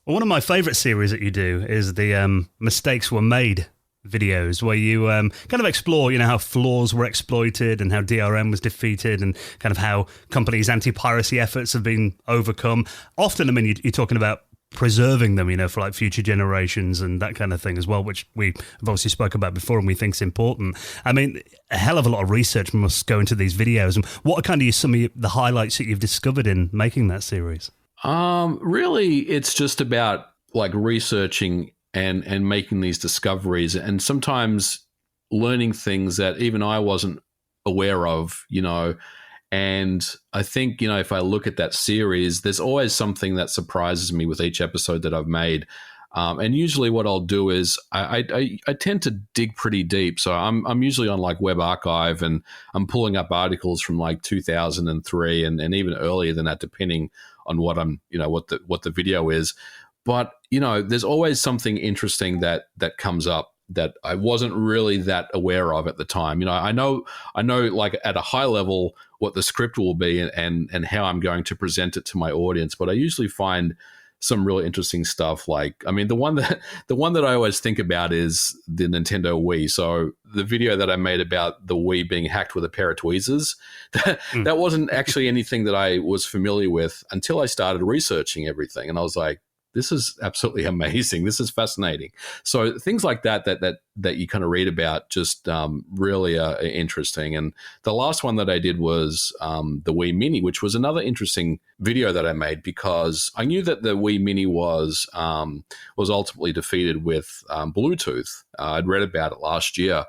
Well, one of my favorite series that you do is the Mistakes Were Made videos, where you kind of explore, how flaws were exploited and how DRM was defeated and kind of how companies' anti-piracy efforts have been overcome. Often, you're talking about preserving them, for like future generations and that kind of thing as well, which we have obviously spoke about before and we think is important. I mean, a hell of a lot of research must go into these videos. And what are kind of some of the highlights that you've discovered in making that series? Really, it's just about like researching and making these discoveries, and sometimes learning things that even I wasn't aware of, And I think, if I look at that series, there's always something that surprises me with each episode that I've made. And usually what I'll do is I tend to dig pretty deep. So I'm usually on like Web Archive, and I'm pulling up articles from like 2003 and even earlier than that, depending on what I'm, what the video is. But, there's always something interesting that comes up that I wasn't really that aware of at the time. I know like at a high level what the script will be and how I'm going to present it to my audience, but I usually find some really interesting stuff. Like, I mean, the one that I always think about is the Nintendo Wii. So the video that I made about the Wii being hacked with a pair of tweezers, that wasn't actually anything that I was familiar with until I started researching everything, and I was like, this is absolutely amazing. This is fascinating. So things like that you kind of read about just really are interesting. And the last one that I did was the Wii Mini, which was another interesting video that I made because I knew that the Wii Mini was ultimately defeated with Bluetooth. I'd read about it last year.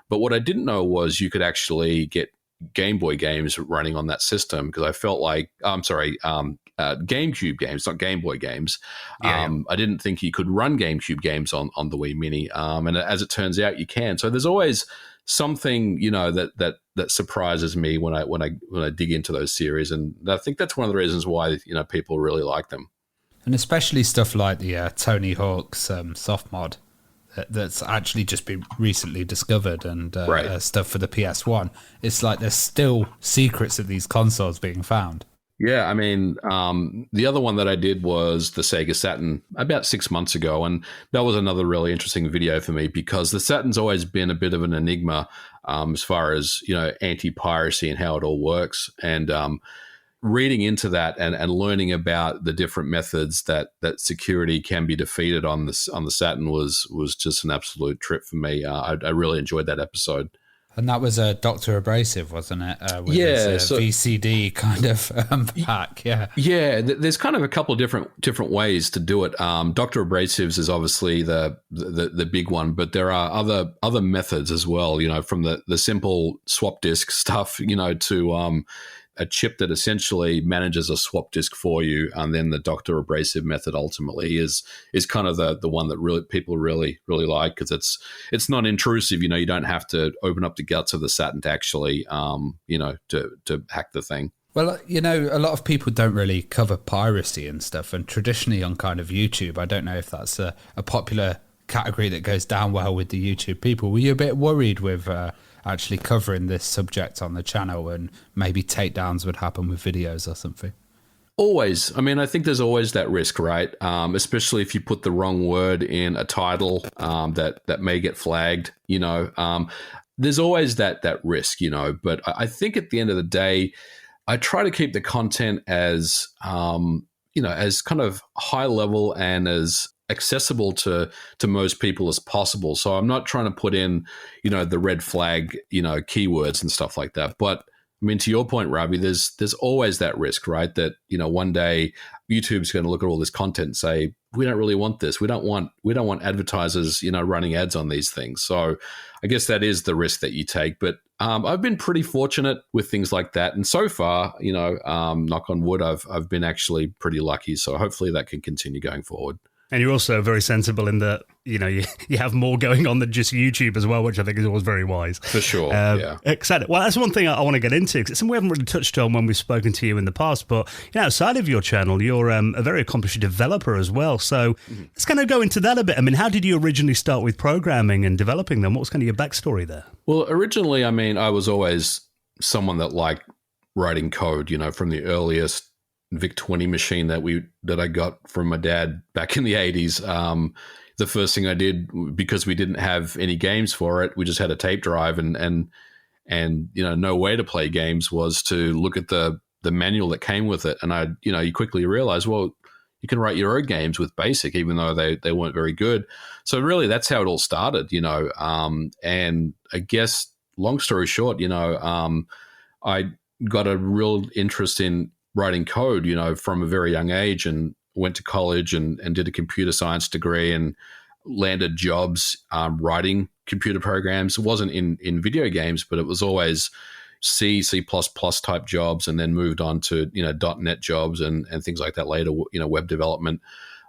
But what I didn't know was you could actually get Game Boy games running on that system, because I felt like, GameCube games, not Game Boy games. I didn't think you could run GameCube games on the Wii Mini, and as it turns out, you can. So there's always something that surprises me when I dig into those series, and I think that's one of the reasons why people really like them. And especially stuff like the Tony Hawk's soft mod that's actually just been recently discovered, and stuff for the PS1. It's like there's still secrets of these consoles being found. Yeah, I mean, the other one that I did was the Sega Saturn about 6 months ago, and that was another really interesting video for me because the Saturn's always been a bit of an enigma as far as, anti-piracy and how it all works. And reading into that and learning about the different methods that security can be defeated on the Saturn was just an absolute trip for me. I really enjoyed that episode. And that was a Dr. Abrasive, wasn't it? With his, so, VCD kind of pack. Yeah. There's kind of a couple of different ways to do it. Dr. Abrasives is obviously the big one, but there are other methods as well. From the simple swap disk stuff, to a chip that essentially manages a swap disk for you, and then the Dr. Abrasive method ultimately is kind of the one that really people really like, because it's not intrusive. You don't have to open up the guts of the Saturn to actually to hack the thing. Well, a lot of people don't really cover piracy and stuff, and traditionally on kind of YouTube, I don't know if that's a popular category that goes down well with the YouTube people. Were you a bit worried with actually covering this subject on the channel, and maybe takedowns would happen with videos or something? Always. I mean, I think there's always that risk, right? Especially if you put the wrong word in a title that may get flagged, there's always that risk, but I think at the end of the day, I try to keep the content as, as kind of high level and as accessible to most people as possible. So I'm not trying to put in, the red flag, keywords and stuff like that. But I mean, to your point, Ravi, there's always that risk, right? That, one day YouTube's going to look at all this content and say, we don't really want this. We don't want advertisers, running ads on these things. So I guess that is the risk that you take. But I've been pretty fortunate with things like that. And so far, knock on wood, I've been actually pretty lucky. So hopefully that can continue going forward. And you're also very sensible in that, you have more going on than just YouTube as well, which I think is always very wise. For sure, yeah. Excited. Well, that's one thing I want to get into, because it's something we haven't really touched on when we've spoken to you in the past, but outside of your channel, you're a very accomplished developer as well. So let's kind of go into that a bit. I mean, how did you originally start with programming and developing them? What was kind of your backstory there? Well, originally, I mean, I was always someone that liked writing code, from the earliest VIC-20 machine that I got from my dad back in the 80s. The first thing I did, because we didn't have any games for it, we just had a tape drive and no way to play games, was to look at the manual that came with it. And you quickly realize, well, you can write your own games with BASIC, even though they weren't very good. So really, that's how it all started, and I guess, long story short, I got a real interest in writing code, from a very young age, and went to college and did a computer science degree and landed jobs writing computer programs. It wasn't in video games, but it was always C++ type jobs, and then moved on to, .NET jobs and things like that later, web development.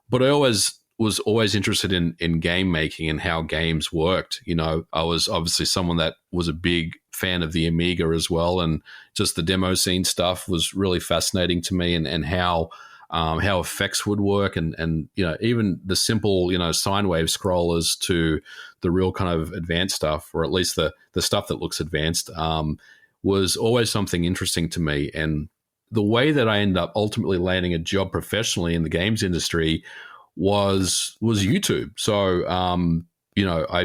But I was always interested in game making and how games worked. I was obviously someone that was a big fan of the Amiga as well, and just the demo scene stuff was really fascinating to me, and how effects would work, and even the simple sine wave scrollers to the real kind of advanced stuff, or at least the stuff that looks advanced, was always something interesting to me. And the way that I ended up ultimately landing a job professionally in the games industry was YouTube. So I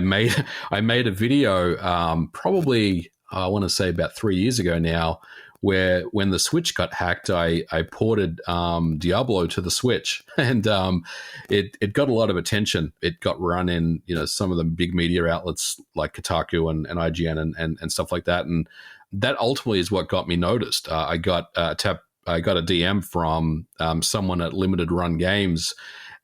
made a video probably, I want to say about 3 years ago now, where when the Switch got hacked, I ported Diablo to the Switch, and it got a lot of attention. It got run in some of the big media outlets like Kotaku and IGN and stuff like that, and that ultimately is what got me noticed. I got a DM from someone at Limited Run Games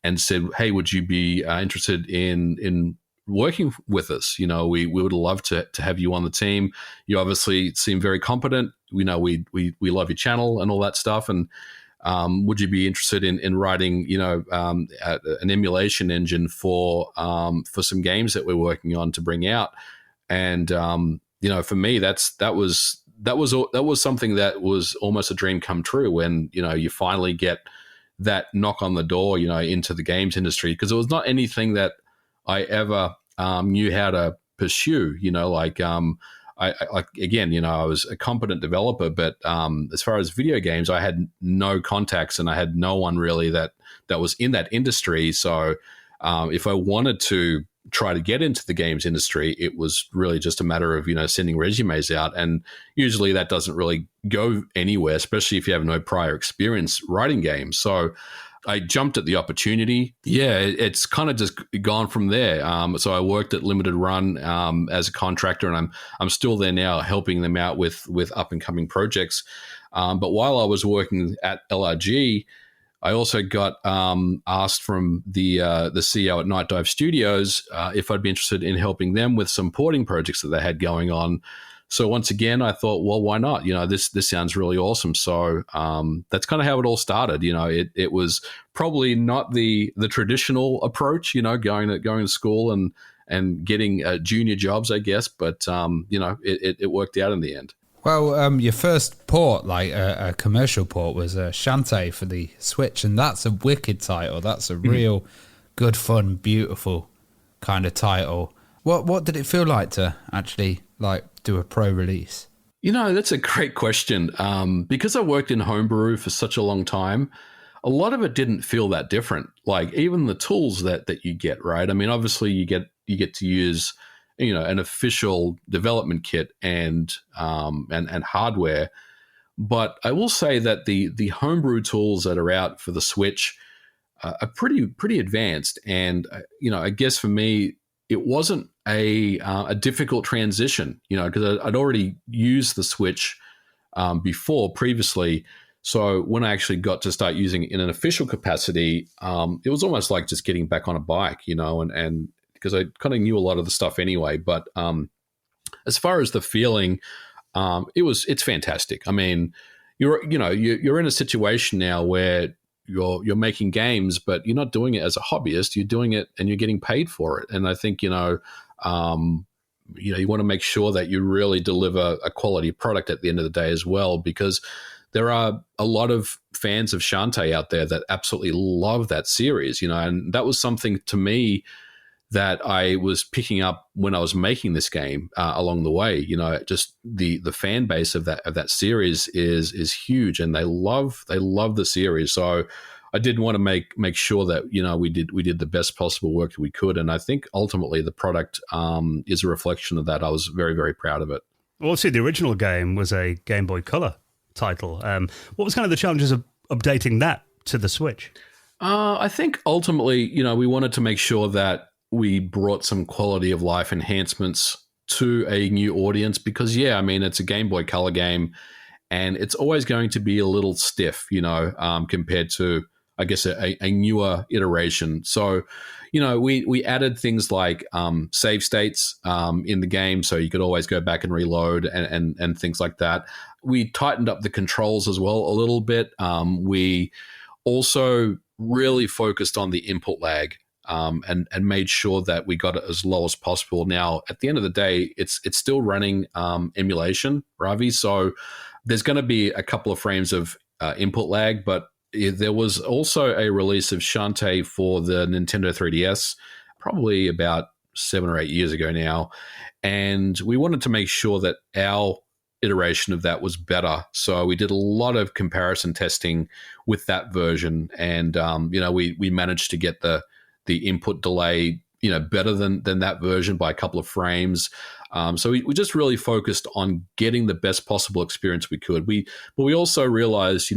and said, "Hey, would you be interested in working with us? We would love to have you on the team. You obviously seem very competent. We love your channel and all that stuff. And would you be interested in writing, an emulation engine for some games that we're working on to bring out?" And for me, that was something that was almost a dream come true when you finally get that knock on the door, into the games industry, because it was not anything that I ever knew how to pursue. I was a competent developer, but as far as video games, I had no contacts and I had no one really that was in that industry. So if I wanted to try to get into the games industry, it was really just a matter of sending resumes out, and usually that doesn't really go anywhere, especially if you have no prior experience writing games. So I jumped at the opportunity. Yeah, it's kind of just gone from there. So I worked at Limited Run as a contractor, and I'm still there now, helping them out with up and coming projects. But while I was working at LRG, I also got asked from the CEO at Night Dive Studios if I'd be interested in helping them with some porting projects that they had going on. So once again, I thought, well, why not? This sounds really awesome. So that's kind of how it all started. It was probably not the traditional approach, going to school and getting junior jobs, I guess. But it worked out in the end. Well, your first port, like a commercial port, was Shantae for the Switch, and that's a wicked title. That's a real good, fun, beautiful kind of title. What did it feel like to actually do a pro release? That's a great question. Because I worked in homebrew for such a long time, a lot of it didn't feel that different. Like even the tools that you get, right? I mean, obviously you get to use an official development kit and hardware. But I will say that the homebrew tools that are out for the Switch are pretty advanced. And I guess for me, it wasn't a difficult transition, because I'd already used the Switch previously. So when I actually got to start using it in an official capacity, it was almost like just getting back on a bike, and because I kind of knew a lot of the stuff anyway. But as far as the feeling, it's fantastic. I mean, you're in a situation now where you're making games, but you're not doing it as a hobbyist. You're doing it and you're getting paid for it. And I think you want to make sure that you really deliver a quality product at the end of the day as well, because there are a lot of fans of Shantae out there that absolutely love that series, and that was something to me that I was picking up when I was making this game along the way. Just the fan base of that series is huge, and they love the series. So I did want to make sure that we did the best possible work that we could, and I think ultimately the product is a reflection of that. I was very, very proud of it. Well, obviously the original game was a Game Boy Color title. What was kind of the challenges of updating that to the Switch? I think ultimately, we wanted to make sure that we brought some quality of life enhancements to a new audience because, it's a Game Boy Color game and it's always going to be a little stiff, compared to, I guess, a newer iteration. So, we added things like save states in the game so you could always go back and reload and things like that. We tightened up the controls as well a little bit. We also really focused on the input lag and made sure that we got it as low as possible. Now, at the end of the day, it's still running emulation, Ravi. So there's going to be a couple of frames of input lag, but there was also a release of Shantae for the Nintendo 3DS, probably about 7 or 8 years ago now. And we wanted to make sure that our iteration of that was better. So we did a lot of comparison testing with that version. And, we managed to get the input delay, better than that version by a couple of frames. So we just really focused on getting the best possible experience we could. But we also realized,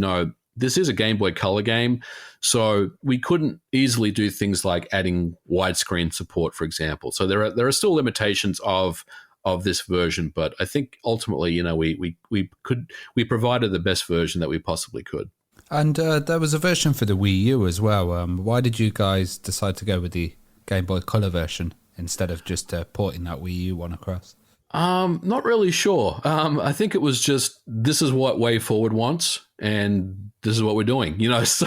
this is a Game Boy Color game, so we couldn't easily do things like adding widescreen support, for example. So there are still limitations of this version, but I think ultimately, we provided the best version that we possibly could. And there was a version for the Wii U as well. Why did you guys decide to go with the Game Boy Color version instead of just porting that Wii U one across? Not really sure. I think it was just, this is what Way Forward wants, and this is what we're doing. So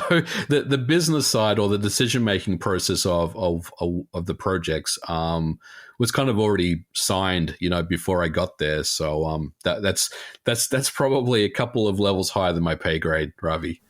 the business side or the decision-making process of the projects was kind of already signed, before I got there. So that's probably a couple of levels higher than my pay grade, Ravi.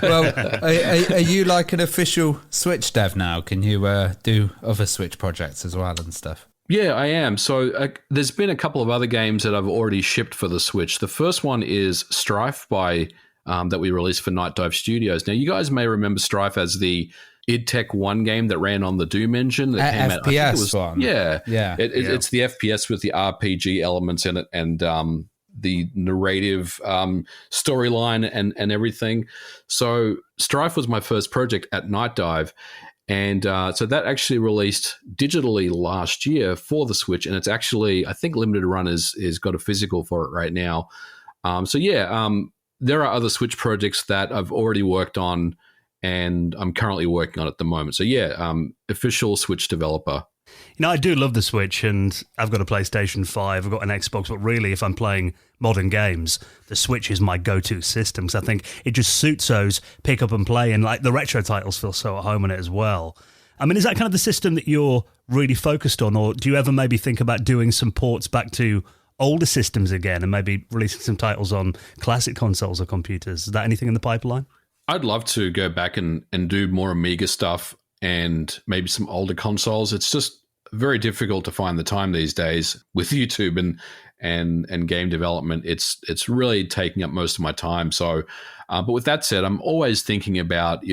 Well, are you like an official Switch dev now? Can you do other Switch projects as well and stuff? Yeah, I am. So there's been a couple of other games that I've already shipped for the Switch. The first one is Strife that we released for Night Dive Studios. Now, you guys may remember Strife as the id Tech 1 game that ran on the Doom engine. That came out, FPS it was, one. Yeah. It's the FPS with the RPG elements in it and the narrative storyline and everything. So Strife was my first project at Night Dive. And so that actually released digitally last year for the Switch, and it's actually, I think Limited Run is got a physical for it right now. There are other Switch projects that I've already worked on, and I'm currently working on at the moment. So official Switch developer. I do love the Switch, and I've got a PlayStation 5, I've got an Xbox, but really, if I'm playing modern games, the Switch is my go-to system, because I think it just suits those pick up and play, and like the retro titles feel so at home in it as well. I mean, is that kind of the system that you're really focused on, or do you ever maybe think about doing some ports back to older systems again, and maybe releasing some titles on classic consoles or computers? Is that anything in the pipeline? I'd love to go back and do more Amiga stuff, and maybe some older consoles. It's just very difficult to find the time these days with YouTube and game development. It's really taking up most of my time. So, but with that said, I'm always thinking about,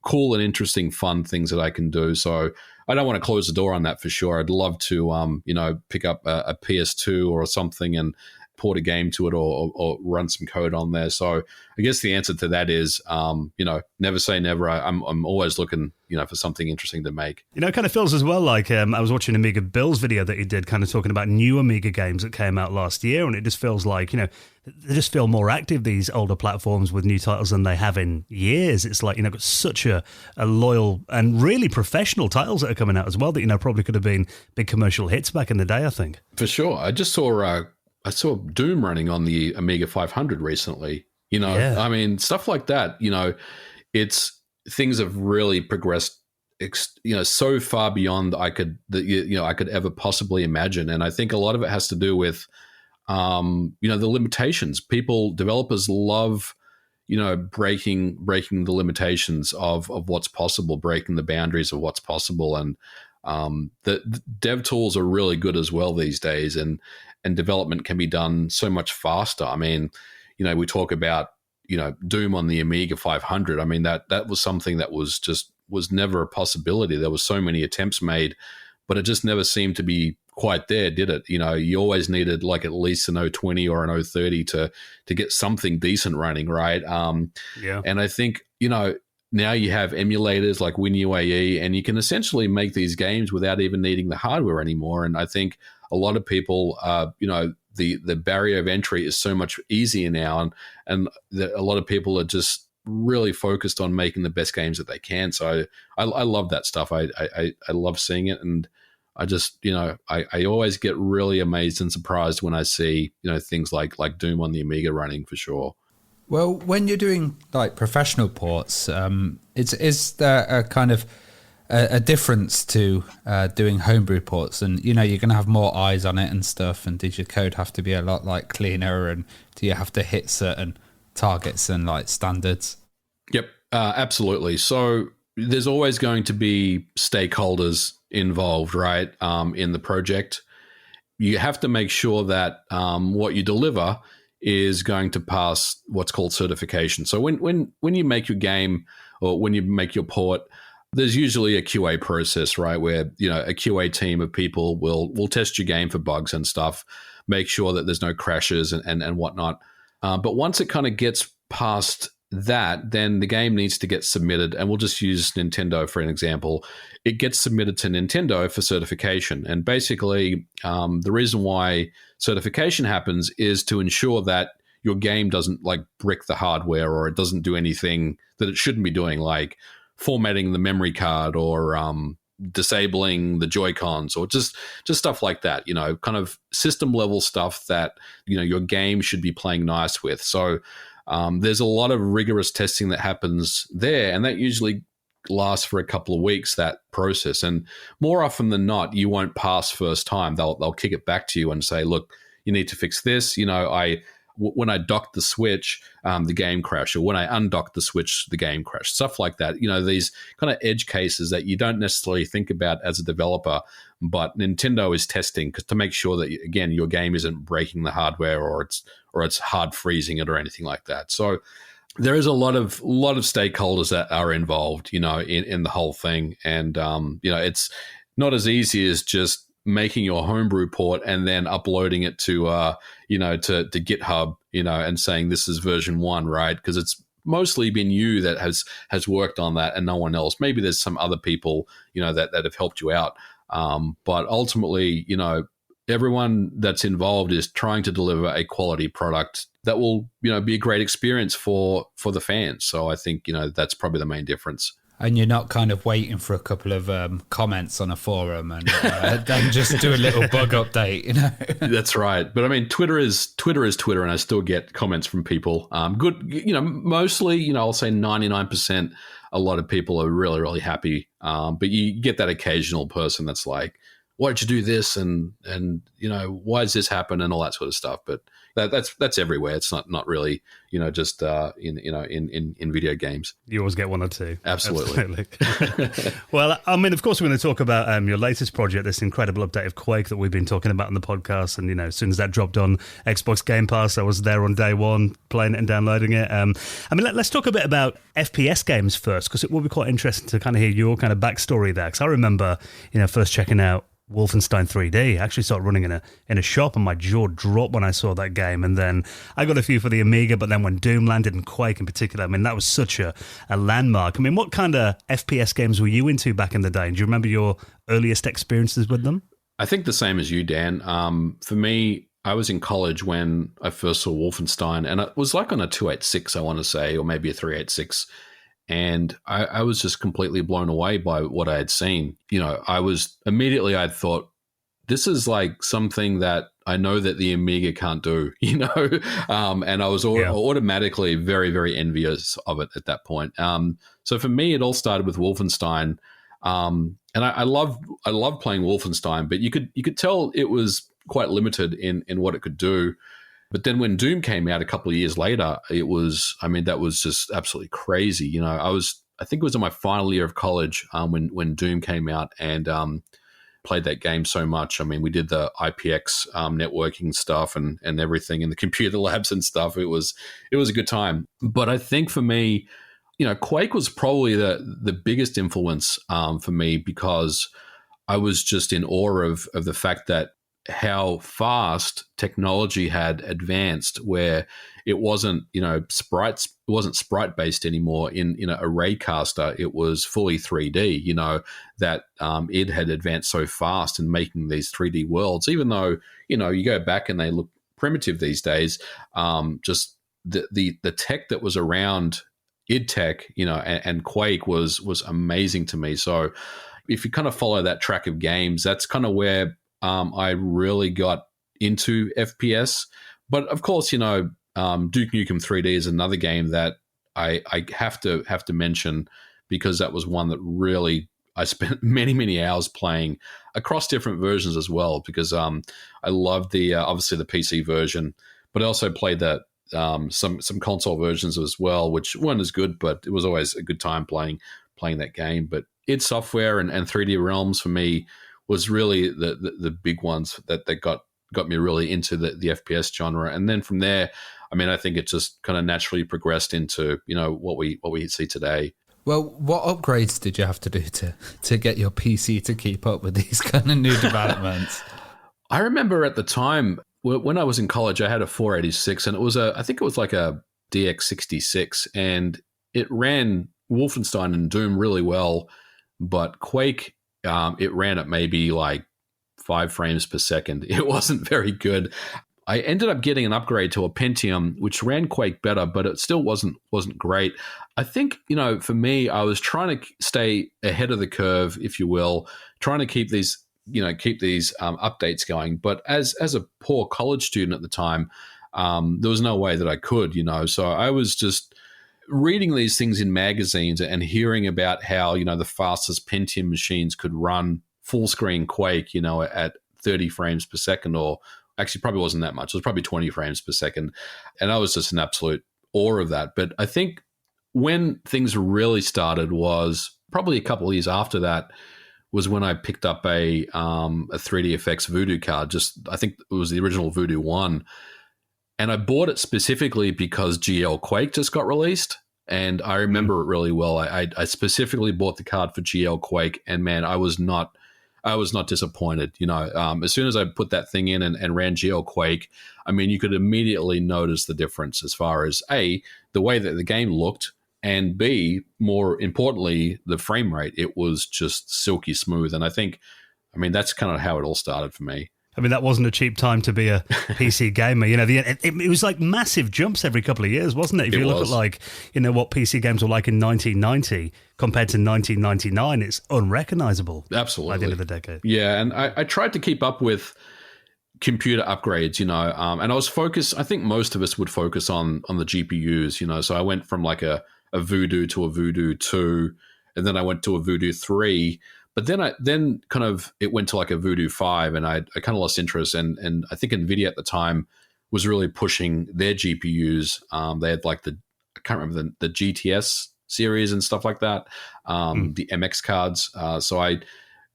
cool and interesting, fun things that I can do. So I don't want to close the door on that for sure. I'd love to, pick up a PS2 or something and port a game to it or run some code on there. So I guess the answer to that is, never say never. I'm always looking, for something interesting to make. It kind of feels as well like I was watching Amiga Bill's video that he did kind of talking about new Amiga games that came out last year, and it just feels like, they just feel more active, these older platforms with new titles than they have in years. It's like, got such a loyal and really professional titles that are coming out as well that, probably could have been big commercial hits back in the day, I think. For sure. I just saw Doom running on the Amiga 500 recently. I mean, stuff like that. Things have really progressed. So far beyond I could ever possibly imagine, and I think a lot of it has to do with, the limitations. Developers love, breaking the limitations of what's possible, breaking the boundaries of what's possible, and the dev tools are really good as well these days, and development can be done so much faster. I mean, we talk about, Doom on the Amiga 500. I mean, that was something that was never a possibility. There was so many attempts made, but it just never seemed to be quite there, did it? You always needed like at least an 020 or an 030 to get something decent running, right? And I think, now you have emulators like WinUAE, and you can essentially make these games without even needing the hardware anymore. And I think a lot of people, the barrier of entry is so much easier now, and a lot of people are just really focused on making the best games that they can. So I love that stuff. I love seeing it, and I just I always get really amazed and surprised when I see things like Doom on the Amiga running, for sure. Well, when you're doing like professional ports, is there a kind of a difference to doing homebrew ports? And you're going to have more eyes on it and stuff. And did your code have to be a lot like cleaner? And do you have to hit certain targets and like standards? Yep, absolutely. So there's always going to be stakeholders involved, right? In the project, you have to make sure that what you deliver is going to pass what's called certification. So when you make your game or when you make your port, there's usually a QA process, right? Where a QA team of people will test your game for bugs and stuff, make sure that there's no crashes and whatnot. But once it kind of gets past that, then the game needs to get submitted, and we'll just use Nintendo for an example. It gets submitted to Nintendo for certification, and basically the reason why certification happens is to ensure that your game doesn't like brick the hardware, or it doesn't do anything that it shouldn't be doing, like formatting the memory card or disabling the Joy-Cons, or just stuff like that, kind of system level stuff that your game should be playing nice with. So there's a lot of rigorous testing that happens there, and that usually lasts for a couple of weeks, that process. And more often than not, you won't pass first time. They'll kick it back to you and say, look, you need to fix this. When I docked the Switch, the game crashed, or when I undocked the Switch, the game crashed, stuff like that. These kind of edge cases that you don't necessarily think about as a developer, but Nintendo is testing to make sure that, again, your game isn't breaking the hardware or it's hard freezing it or anything like that. So there is a lot of stakeholders that are involved, in the whole thing, and it's not as easy as just making your homebrew port and then uploading it to to GitHub, and saying this is version 1, right? Because it's mostly been you that has worked on that and no one else. Maybe there's some other people, that have helped you out. But ultimately, everyone that's involved is trying to deliver a quality product that will, be a great experience for the fans. So I think, that's probably the main difference. And you're not kind of waiting for a couple of comments on a forum and then just do a little bug update, That's right. But I mean, Twitter is Twitter, and I still get comments from people. Good, mostly, I'll say 99%. A lot of people are really, really happy. But you get that occasional person that's like, why did you do this? And why does this happen? And all that sort of stuff. But that's everywhere. It's not really, just in video games. You always get one or two. Absolutely. Well, I mean, of course, we're going to talk about your latest project, this incredible update of Quake that we've been talking about on the podcast. And, as soon as that dropped on Xbox Game Pass, I was there on day one, playing it and downloading it. I mean, let's talk a bit about FPS games first, because it will be quite interesting to kind of hear your kind of backstory there. Because I remember, first checking out Wolfenstein 3D. I actually started running in a shop, and my jaw dropped when I saw that game. And then I got a few for the Amiga, but then when Doom landed, and Quake in particular, I mean, that was such a landmark. I mean, what kind of FPS games were you into back in the day? And do you remember your earliest experiences with them? I think the same as you, Dan. For me, I was in college when I first saw Wolfenstein, and it was like on a 286, I want to say, or maybe a 386. And I was just completely blown away by what I had seen. I thought, this is like something that I know that the Amiga can't do, and I was automatically very, very envious of it at that point. So for me, it all started with Wolfenstein. And I love playing Wolfenstein, but you could tell it was quite limited in what it could do. But then when Doom came out a couple of years later, that was just absolutely crazy. I think it was in my final year of college when Doom came out, and played that game so much. I mean, we did the IPX networking stuff and everything in the computer labs and stuff. It was a good time. But I think for me, Quake was probably the biggest influence for me, because I was just in awe of the fact that how fast technology had advanced, where it wasn't, sprites, it wasn't sprite based anymore in a raycaster. It was fully 3D, that it had advanced so fast in making these 3D worlds, even though, you go back and they look primitive these days. Just the tech that was around id Tech, and Quake was amazing to me. So if you kind of follow that track of games, that's kind of where I really got into FPS. But of course, Duke Nukem 3D is another game that I have to mention, because that was one that really I spent many hours playing across different versions as well, because I loved the obviously the PC version, but I also played that some console versions as well, which weren't as good, but it was always a good time playing that game. But id Software and 3D Realms for me was really the big ones that got me really into the FPS genre. And then from there, I think it just kind of naturally progressed into, what we see today. Well, what upgrades did you have to do to get your PC to keep up with these kind of new developments? I remember at the time when I was in college, I had a 486, and I think it was like a DX66, and it ran Wolfenstein and Doom really well, but Quake, it ran at maybe like 5 frames per second. It wasn't very good. I ended up getting an upgrade to a Pentium, which ran Quake better, but it still wasn't great. I think, for me, I was trying to stay ahead of the curve, if you will, trying to keep these updates going. But as a poor college student at the time, there was no way that I could, So I was just reading these things in magazines and hearing about how, the fastest Pentium machines could run full screen Quake, at 30 frames per second, or actually probably wasn't that much. It was probably 20 frames per second. And I was just in absolute awe of that. But I think when things really started was probably a couple of years after that, was when I picked up a 3DFX Voodoo card. I think it was the original Voodoo 1. And I bought it specifically because GL Quake just got released. And I remember it really well. I specifically bought the card for GL Quake, and man, I was not disappointed. As soon as I put that thing in and ran GL Quake, you could immediately notice the difference as far as A, the way that the game looked, and B, more importantly, the frame rate. It was just silky smooth. And I think, that's kind of how it all started for me. That wasn't a cheap time to be a PC gamer. It was like massive jumps every couple of years, wasn't it? If you look at what PC games were like in 1990 compared to 1999, it's unrecognizable. Absolutely. By the end of the decade. Yeah, and I tried to keep up with computer upgrades, and I was focused. I think most of us would focus on the GPUs, So I went from like a Voodoo to a Voodoo 2, and then I went to a Voodoo 3. But then kind of it went to like a Voodoo 5, and I kind of lost interest. And I think NVIDIA at the time was really pushing their GPUs. They had like I can't remember the GTS series and stuff like that, the MX cards. So I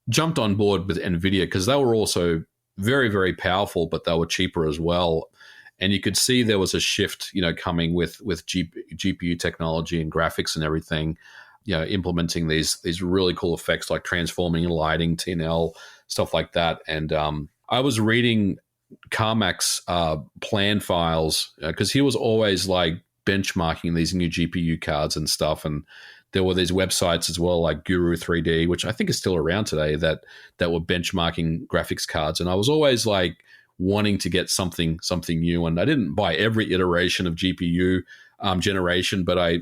jumped on board with NVIDIA because they were also very, very powerful, but they were cheaper as well. And you could see there was a shift, coming with GPU technology and graphics and everything. Implementing these really cool effects like transforming and lighting, TNL, stuff like that. And I was reading Carmack's plan files because he was always like benchmarking these new GPU cards and stuff. And there were these websites as well, like Guru 3D, which I think is still around today, that were benchmarking graphics cards. And I was always like wanting to get something new. And I didn't buy every iteration of GPU generation, but I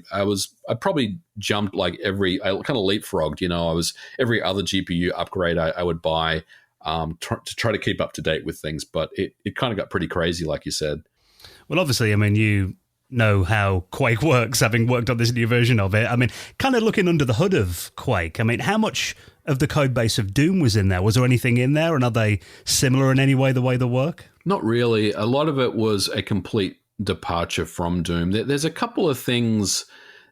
probably jumped I kind of leapfrogged, I was every other GPU upgrade I would buy to try to keep up to date with things, but it kind of got pretty crazy, like you said. Well, obviously, you know how Quake works, having worked on this new version of it. Kind of looking under the hood of Quake, how much of the code base of Doom was in there? Was there anything in there, and are they similar in any way, the way they work? Not really. A lot of it was a complete departure from Doom. There's a couple of things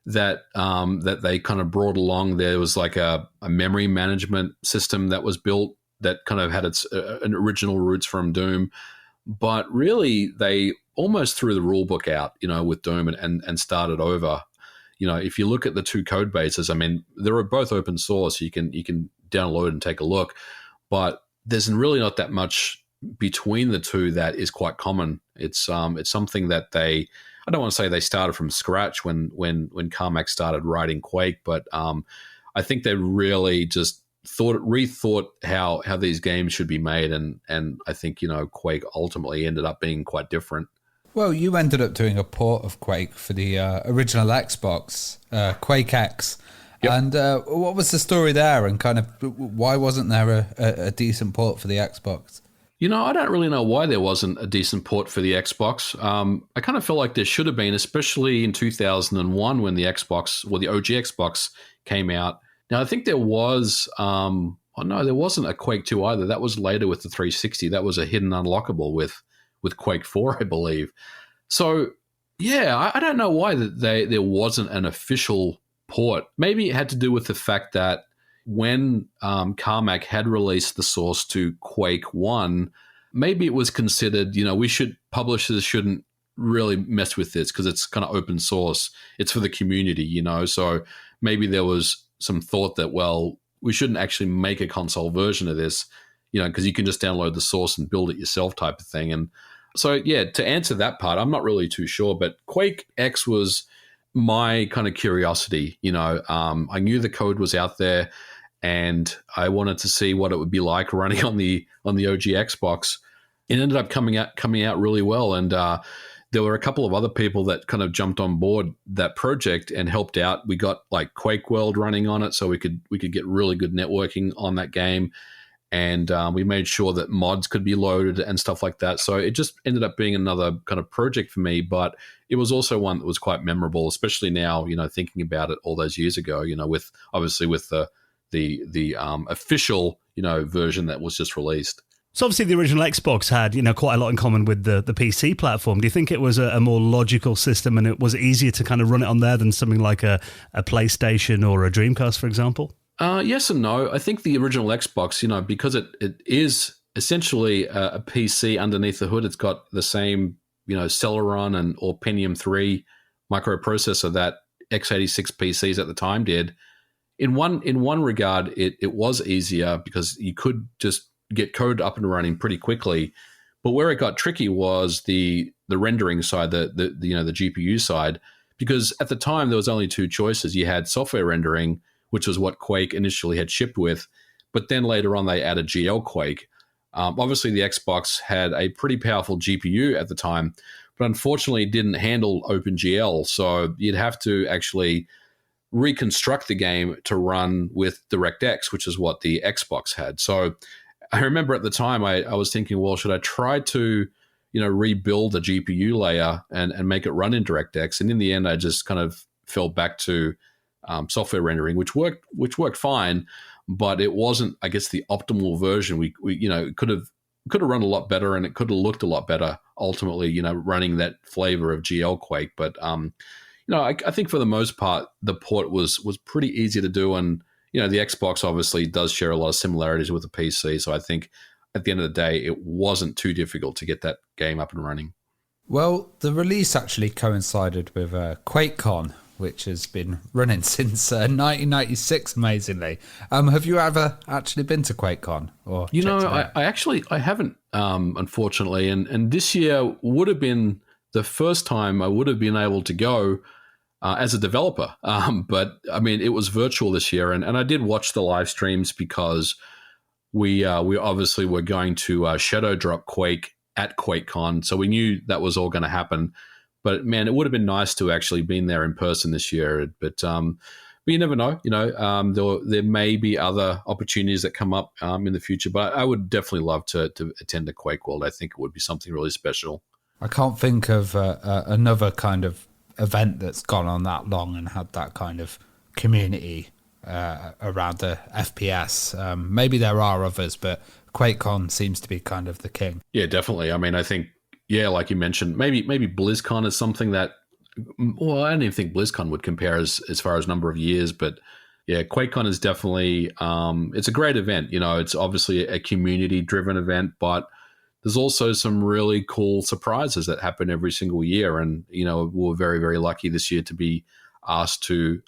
that they kind of brought along. There was like a memory management system that was built that kind of had its original roots from Doom, but really they almost threw the rule book out, with Doom and started over. If you look at the two code bases, they're both open source. You can download and take a look, but there's really not that much between the two that is quite common. It's something that I don't want to say they started from scratch when Carmack started writing Quake, but I think they really just rethought how these games should be made, and I think Quake ultimately ended up being quite different. Well, you ended up doing a port of Quake for the original Xbox, Quake X. Yep. And what was the story there, and kind of why wasn't there a decent port for the Xbox? I don't really know why there wasn't a decent port for the Xbox. I kind of feel like there should have been, especially in 2001 when the Xbox, or the OG Xbox, came out. Now, I think there was, there wasn't a Quake 2 either. That was later with the 360. That was a hidden unlockable with Quake 4, I believe. So, yeah, I don't know why there wasn't an official port. Maybe it had to do with the fact that when Carmack had released the source to Quake 1, maybe it was considered, publishers shouldn't really mess with this because it's kind of open source. It's for the community, So maybe there was some thought that, well, we shouldn't actually make a console version of this, because you can just download the source and build it yourself type of thing. And so, yeah, to answer that part, I'm not really too sure. But Quake X was my kind of curiosity. I knew the code was out there, and I wanted to see what it would be like running on the OG Xbox. It ended up coming out really well, and there were a couple of other people that kind of jumped on board that project and helped out. We got like Quake World running on it, so we could get really good networking on that game, and we made sure that mods could be loaded and stuff like that. So it just ended up being another kind of project for me, but it was also one that was quite memorable, especially now, thinking about it all those years ago. With the official version that was just released. So obviously the original Xbox had quite a lot in common with the PC platform. Do you think it was a more logical system, and it was easier to kind of run it on there than something like a PlayStation or a Dreamcast, for example? Yes and no. I think the original Xbox, because it is essentially a PC underneath the hood, it's got the same Celeron or Pentium 3 microprocessor that x86 PCs at the time did. In one regard, it was easier because you could just get code up and running pretty quickly. But where it got tricky was the rendering side, the GPU side, because at the time there was only two choices. You had software rendering, which was what Quake initially had shipped with, but then later on they added GL Quake. Obviously, the Xbox had a pretty powerful GPU at the time, but unfortunately it didn't handle OpenGL, so you'd have to actually reconstruct the game to run with DirectX, which is what the Xbox had. So I remember at the time I was thinking, well, should I try to rebuild the GPU layer and make it run in DirectX? And in the end, I just kind of fell back to software rendering, which worked fine, but it wasn't, I guess, the optimal version. We could have run a lot better, and it could have looked a lot better ultimately, running that flavor of GL Quake. But I think for the most part, the port was pretty easy to do, and the Xbox obviously does share a lot of similarities with the PC. So I think at the end of the day, it wasn't too difficult to get that game up and running. Well, the release actually coincided with QuakeCon, which has been running since 1996, amazingly. Have you ever actually been to QuakeCon? Or I haven't, unfortunately. And this year would have been the first time I would have been able to go as a developer. But, I mean, it was virtual this year. And I did watch the live streams because we obviously were going to shadow drop Quake at QuakeCon. So we knew that was all going to happen. But man, it would have been nice to actually been there in person this year. But you never know. There may be other opportunities that come up in the future. But I would definitely love to attend a Quake World. I think it would be something really special. I can't think of another kind of event that's gone on that long and had that kind of community around the FPS. Maybe there are others, but QuakeCon seems to be kind of the king. Yeah, definitely. I mean, I think. Yeah, like you mentioned, maybe BlizzCon is something that, well, I don't even think BlizzCon would compare as far as number of years, but yeah, QuakeCon is definitely, it's a great event. It's obviously a community-driven event, but there's also some really cool surprises that happen every single year. And, we're very, very lucky this year to be asked to,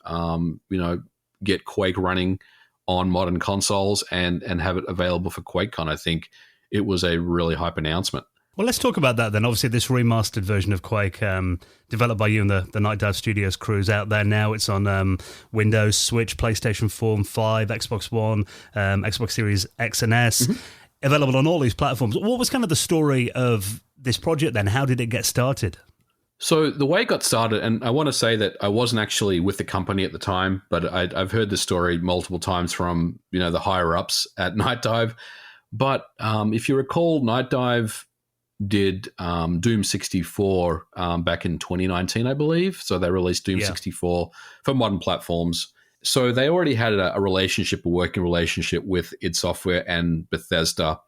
get Quake running on modern consoles and have it available for QuakeCon. I think it was a really hype announcement. Well, let's talk about that then. Obviously, this remastered version of Quake, developed by you and the Night Dive Studios crew, is out there now. It's on Windows, Switch, PlayStation 4 and 5, Xbox One, Xbox Series X and S. Mm-hmm. Available on all these platforms. What was kind of the story of this project then? How did it get started? So the way it got started, and I want to say that I wasn't actually with the company at the time, but I've heard the story multiple times from the higher ups at Night Dive. But if you recall, Night Dive did Doom 64 back in 2019, I believe. So they released Doom 64 for modern platforms. So they already had a working relationship with id Software and Bethesda.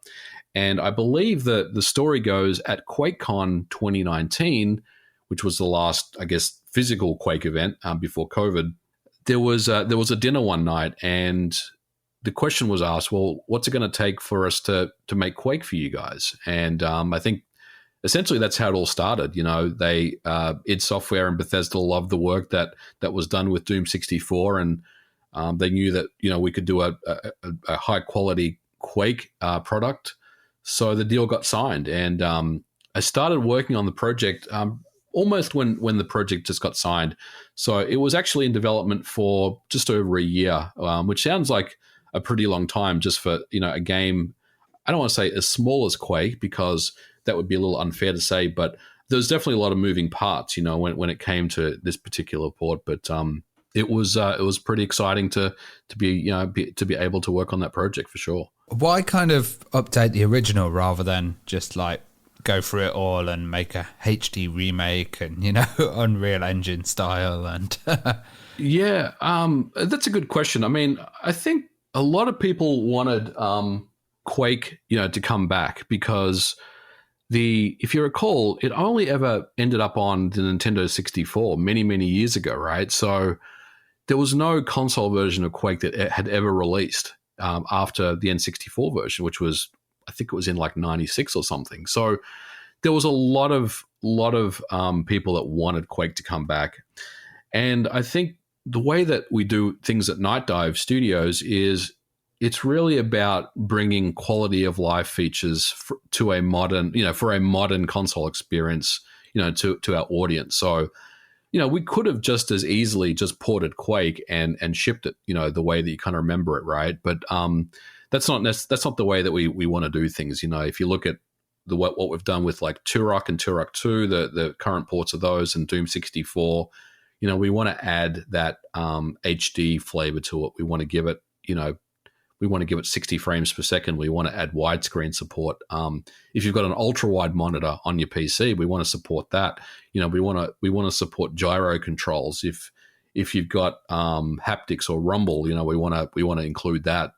And I believe that the story goes at QuakeCon 2019, which was the last, I guess, physical Quake event before COVID, there was a dinner one night, and the question was asked, well, what's it going to take for us to make Quake for you guys? And I think essentially that's how it all started. They id Software and Bethesda loved the work that was done with Doom 64, and they knew that we could do a high quality Quake product. So the deal got signed, and I started working on the project almost when the project just got signed. So it was actually in development for just over a year, which sounds like a pretty long time just for a game. I don't want to say as small as Quake, because that would be a little unfair to say, but there's definitely a lot of moving parts when it came to this particular port. But it was pretty exciting to be able to work on that project for sure. Why kind of update the original rather than just like go through it all and make a HD remake and Unreal Engine style? And yeah, that's a good question. I mean, I think a lot of people wanted Quake, to come back, because if you recall, it only ever ended up on the Nintendo 64 many, many years ago, right? So there was no console version of Quake that had ever released after the N64 version, which was, I think it was in like 96 or something. So there was a lot of people that wanted Quake to come back. And I think the way that we do things at Night Dive Studios is it's really about bringing quality of life features to a modern, for a modern console experience, to our audience. So, we could have just as easily just ported Quake and shipped it, the way that you kind of remember it, right? But that's not the way that we want to do things. If you look at what we've done with like Turok and Turok 2, the current ports of those, and Doom 64, we want to add that HD flavor to it. We want to give it, we want to give it 60 frames per second. We want to add widescreen support. If you've got an ultra wide monitor on your PC, we want to support that. We want to support gyro controls. If you've got haptics or rumble, we want to include that.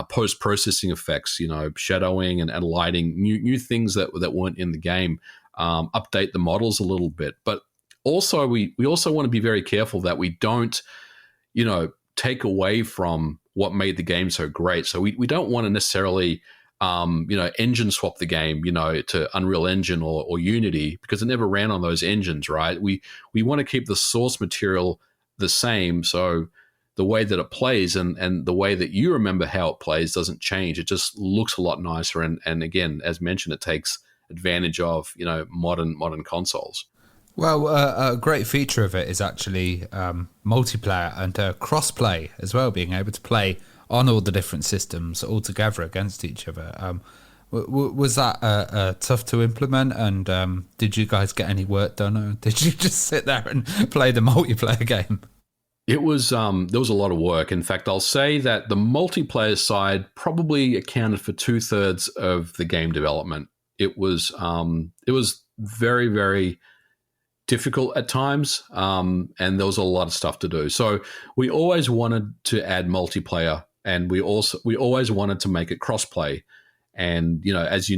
Post processing effects, shadowing and lighting, new things that weren't in the game. Update the models a little bit, but also we also want to be very careful that we don't, take away from what made the game so great. So we don't want to necessarily, engine swap the game, to Unreal Engine or Unity, because it never ran on those engines, right? We want to keep the source material the same. So the way that it plays and the way that you remember how it plays doesn't change. It just looks a lot nicer. And again, as mentioned, it takes advantage of, modern consoles. Well, a great feature of it is actually multiplayer and cross-play as well, being able to play on all the different systems all together against each other. Was that tough to implement, and did you guys get any work done, or did you just sit there and play the multiplayer game? It was there was a lot of work. In fact, I'll say that the multiplayer side probably accounted for 2/3 of the game development. It was very, very difficult at times, and there was a lot of stuff to do. So we always wanted to add multiplayer, and we always wanted to make it crossplay. And as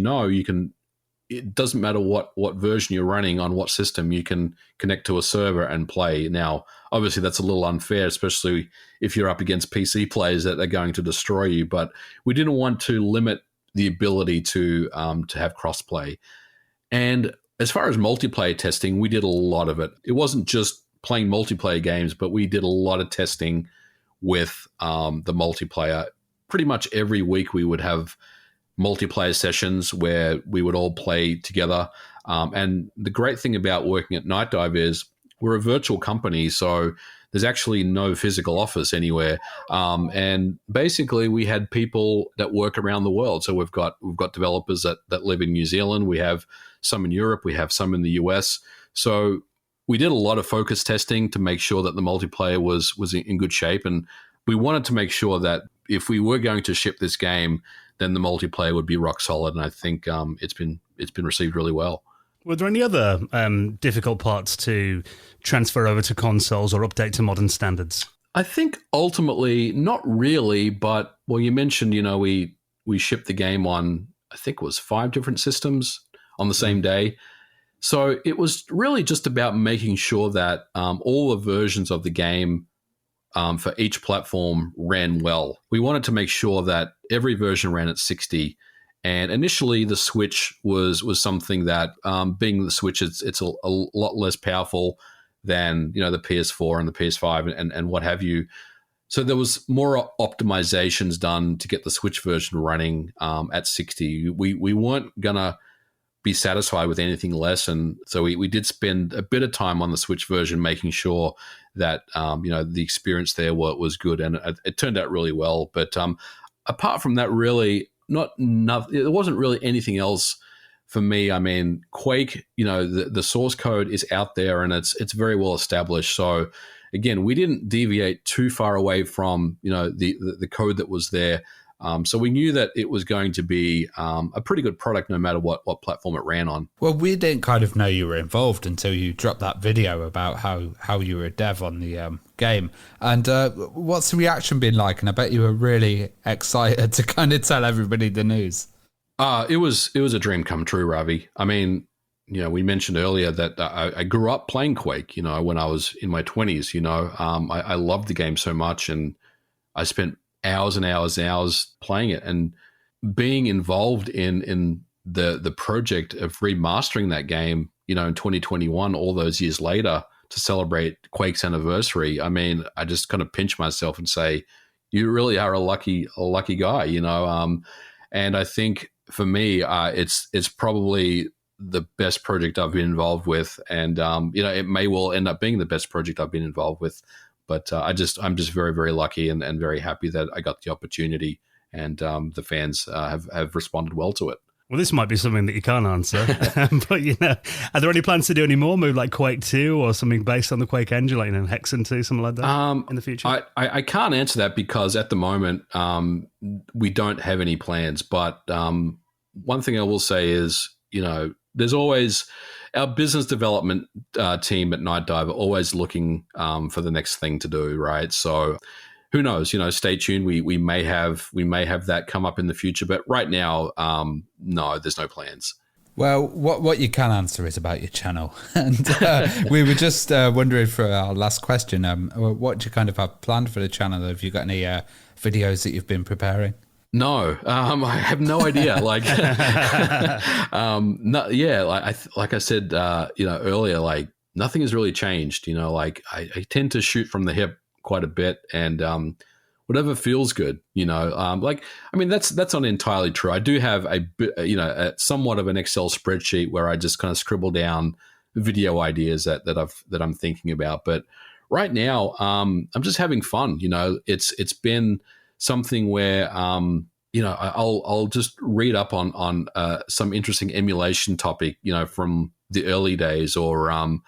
it doesn't matter what version you're running on what system, you can connect to a server and play. Now, obviously, that's a little unfair, especially if you're up against PC players that are going to destroy you. But we didn't want to limit the ability to have crossplay. And as far as multiplayer testing, we did a lot of it. It wasn't just playing multiplayer games, but we did a lot of testing with the multiplayer. Pretty much every week we would have multiplayer sessions where we would all play together. And the great thing about working at Night Dive is we're a virtual company, so there's actually no physical office anywhere. And basically, we had people that work around the world. So we've got developers that live in New Zealand. We have some in Europe. We have some in the US. So we did a lot of focus testing to make sure that the multiplayer was in good shape. And we wanted to make sure that if we were going to ship this game, then the multiplayer would be rock solid. And I think it's been received really well. Were there any other difficult parts to transfer over to consoles or update to modern standards? I think ultimately not really, but well, you mentioned, we shipped the game on, I think it was 5 different systems on the same day. So it was really just about making sure that all the versions of the game for each platform ran well. We wanted to make sure that every version ran at 60. And initially, the Switch was something that, being the Switch, it's a lot less powerful than the PS4 and the PS5 and what have you. So there was more optimizations done to get the Switch version running at 60. We weren't gonna be satisfied with anything less, and so we did spend a bit of time on the Switch version, making sure that the experience there was good, and it turned out really well. But apart from that, really. There wasn't really anything else for me. I mean, Quake, the source code is out there and it's very well established. So again, we didn't deviate too far away from, the code that was there. So we knew that it was going to be a pretty good product no matter what platform it ran on. Well, we didn't kind of know you were involved until you dropped that video about how you were a dev on the game. And what's the reaction been like? And I bet you were really excited to kind of tell everybody the news. It was a dream come true, Ravi. I mean, we mentioned earlier that I grew up playing Quake, when I was in my 20s. I loved the game so much, and I spent hours and hours and hours playing it, and being involved in the project of remastering that game, in 2021, all those years later, to celebrate Quake's anniversary. I mean, I just kind of pinch myself and say, you really are a lucky guy, and I think for me, it's probably the best project I've been involved with, and it may well end up being the best project I've been involved with. But I'm just very, very lucky and very happy that I got the opportunity, and the fans have responded well to it. Well, this might be something that you can't answer, but are there any plans to do any more, move like Quake 2 or something based on the Quake engine, like Hexen 2, something like that in the future? I can't answer that because at the moment we don't have any plans. But one thing I will say is, there's always our business development team at Night Dive are always looking for the next thing to do, right? So who knows? Stay tuned. We may have that come up in the future, but right now, no, there's no plans. Well, what you can answer is about your channel, and we were just wondering for our last question, what do you kind of have planned for the channel? Have you got any videos that you've been preparing? No, I have no idea. Like, like I said, earlier, like nothing has really changed. I tend to shoot from the hip quite a bit, and whatever feels good. That's not entirely true. I do have a somewhat of an Excel spreadsheet where I just kind of scribble down video ideas that I'm thinking about. But right now, I'm just having fun. It's been something where I'll just read up on some interesting emulation topic, from the early days, or I'll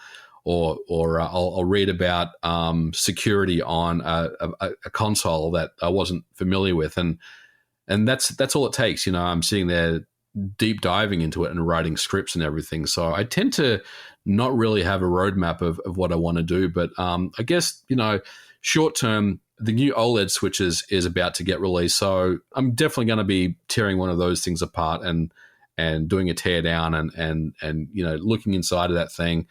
read about security on a console that I wasn't familiar with, and that's all it takes. I'm sitting there deep diving into it and writing scripts and everything. So I tend to not really have a roadmap of what I want to do, but I guess short term, the new OLED Switch is about to get released, so I'm definitely going to be tearing one of those things apart and doing a tear down and looking inside of that thing.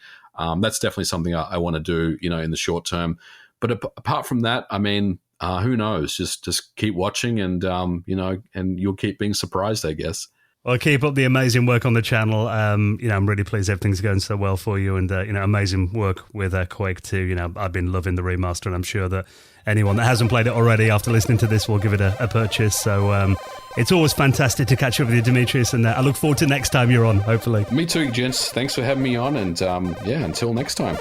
That's definitely something I want to do, in the short term. But apart from that, I mean, who knows? Just keep watching, and and you'll keep being surprised, I guess. Well, keep up the amazing work on the channel. I'm really pleased everything's going so well for you, and amazing work with Quake 2. I've been loving the remaster, and I'm sure that anyone that hasn't played it already after listening to this will give it a purchase. So it's always fantastic to catch up with you, Demetrius, and I look forward to next time you're on, hopefully. Me too, gents. Thanks for having me on, and until next time.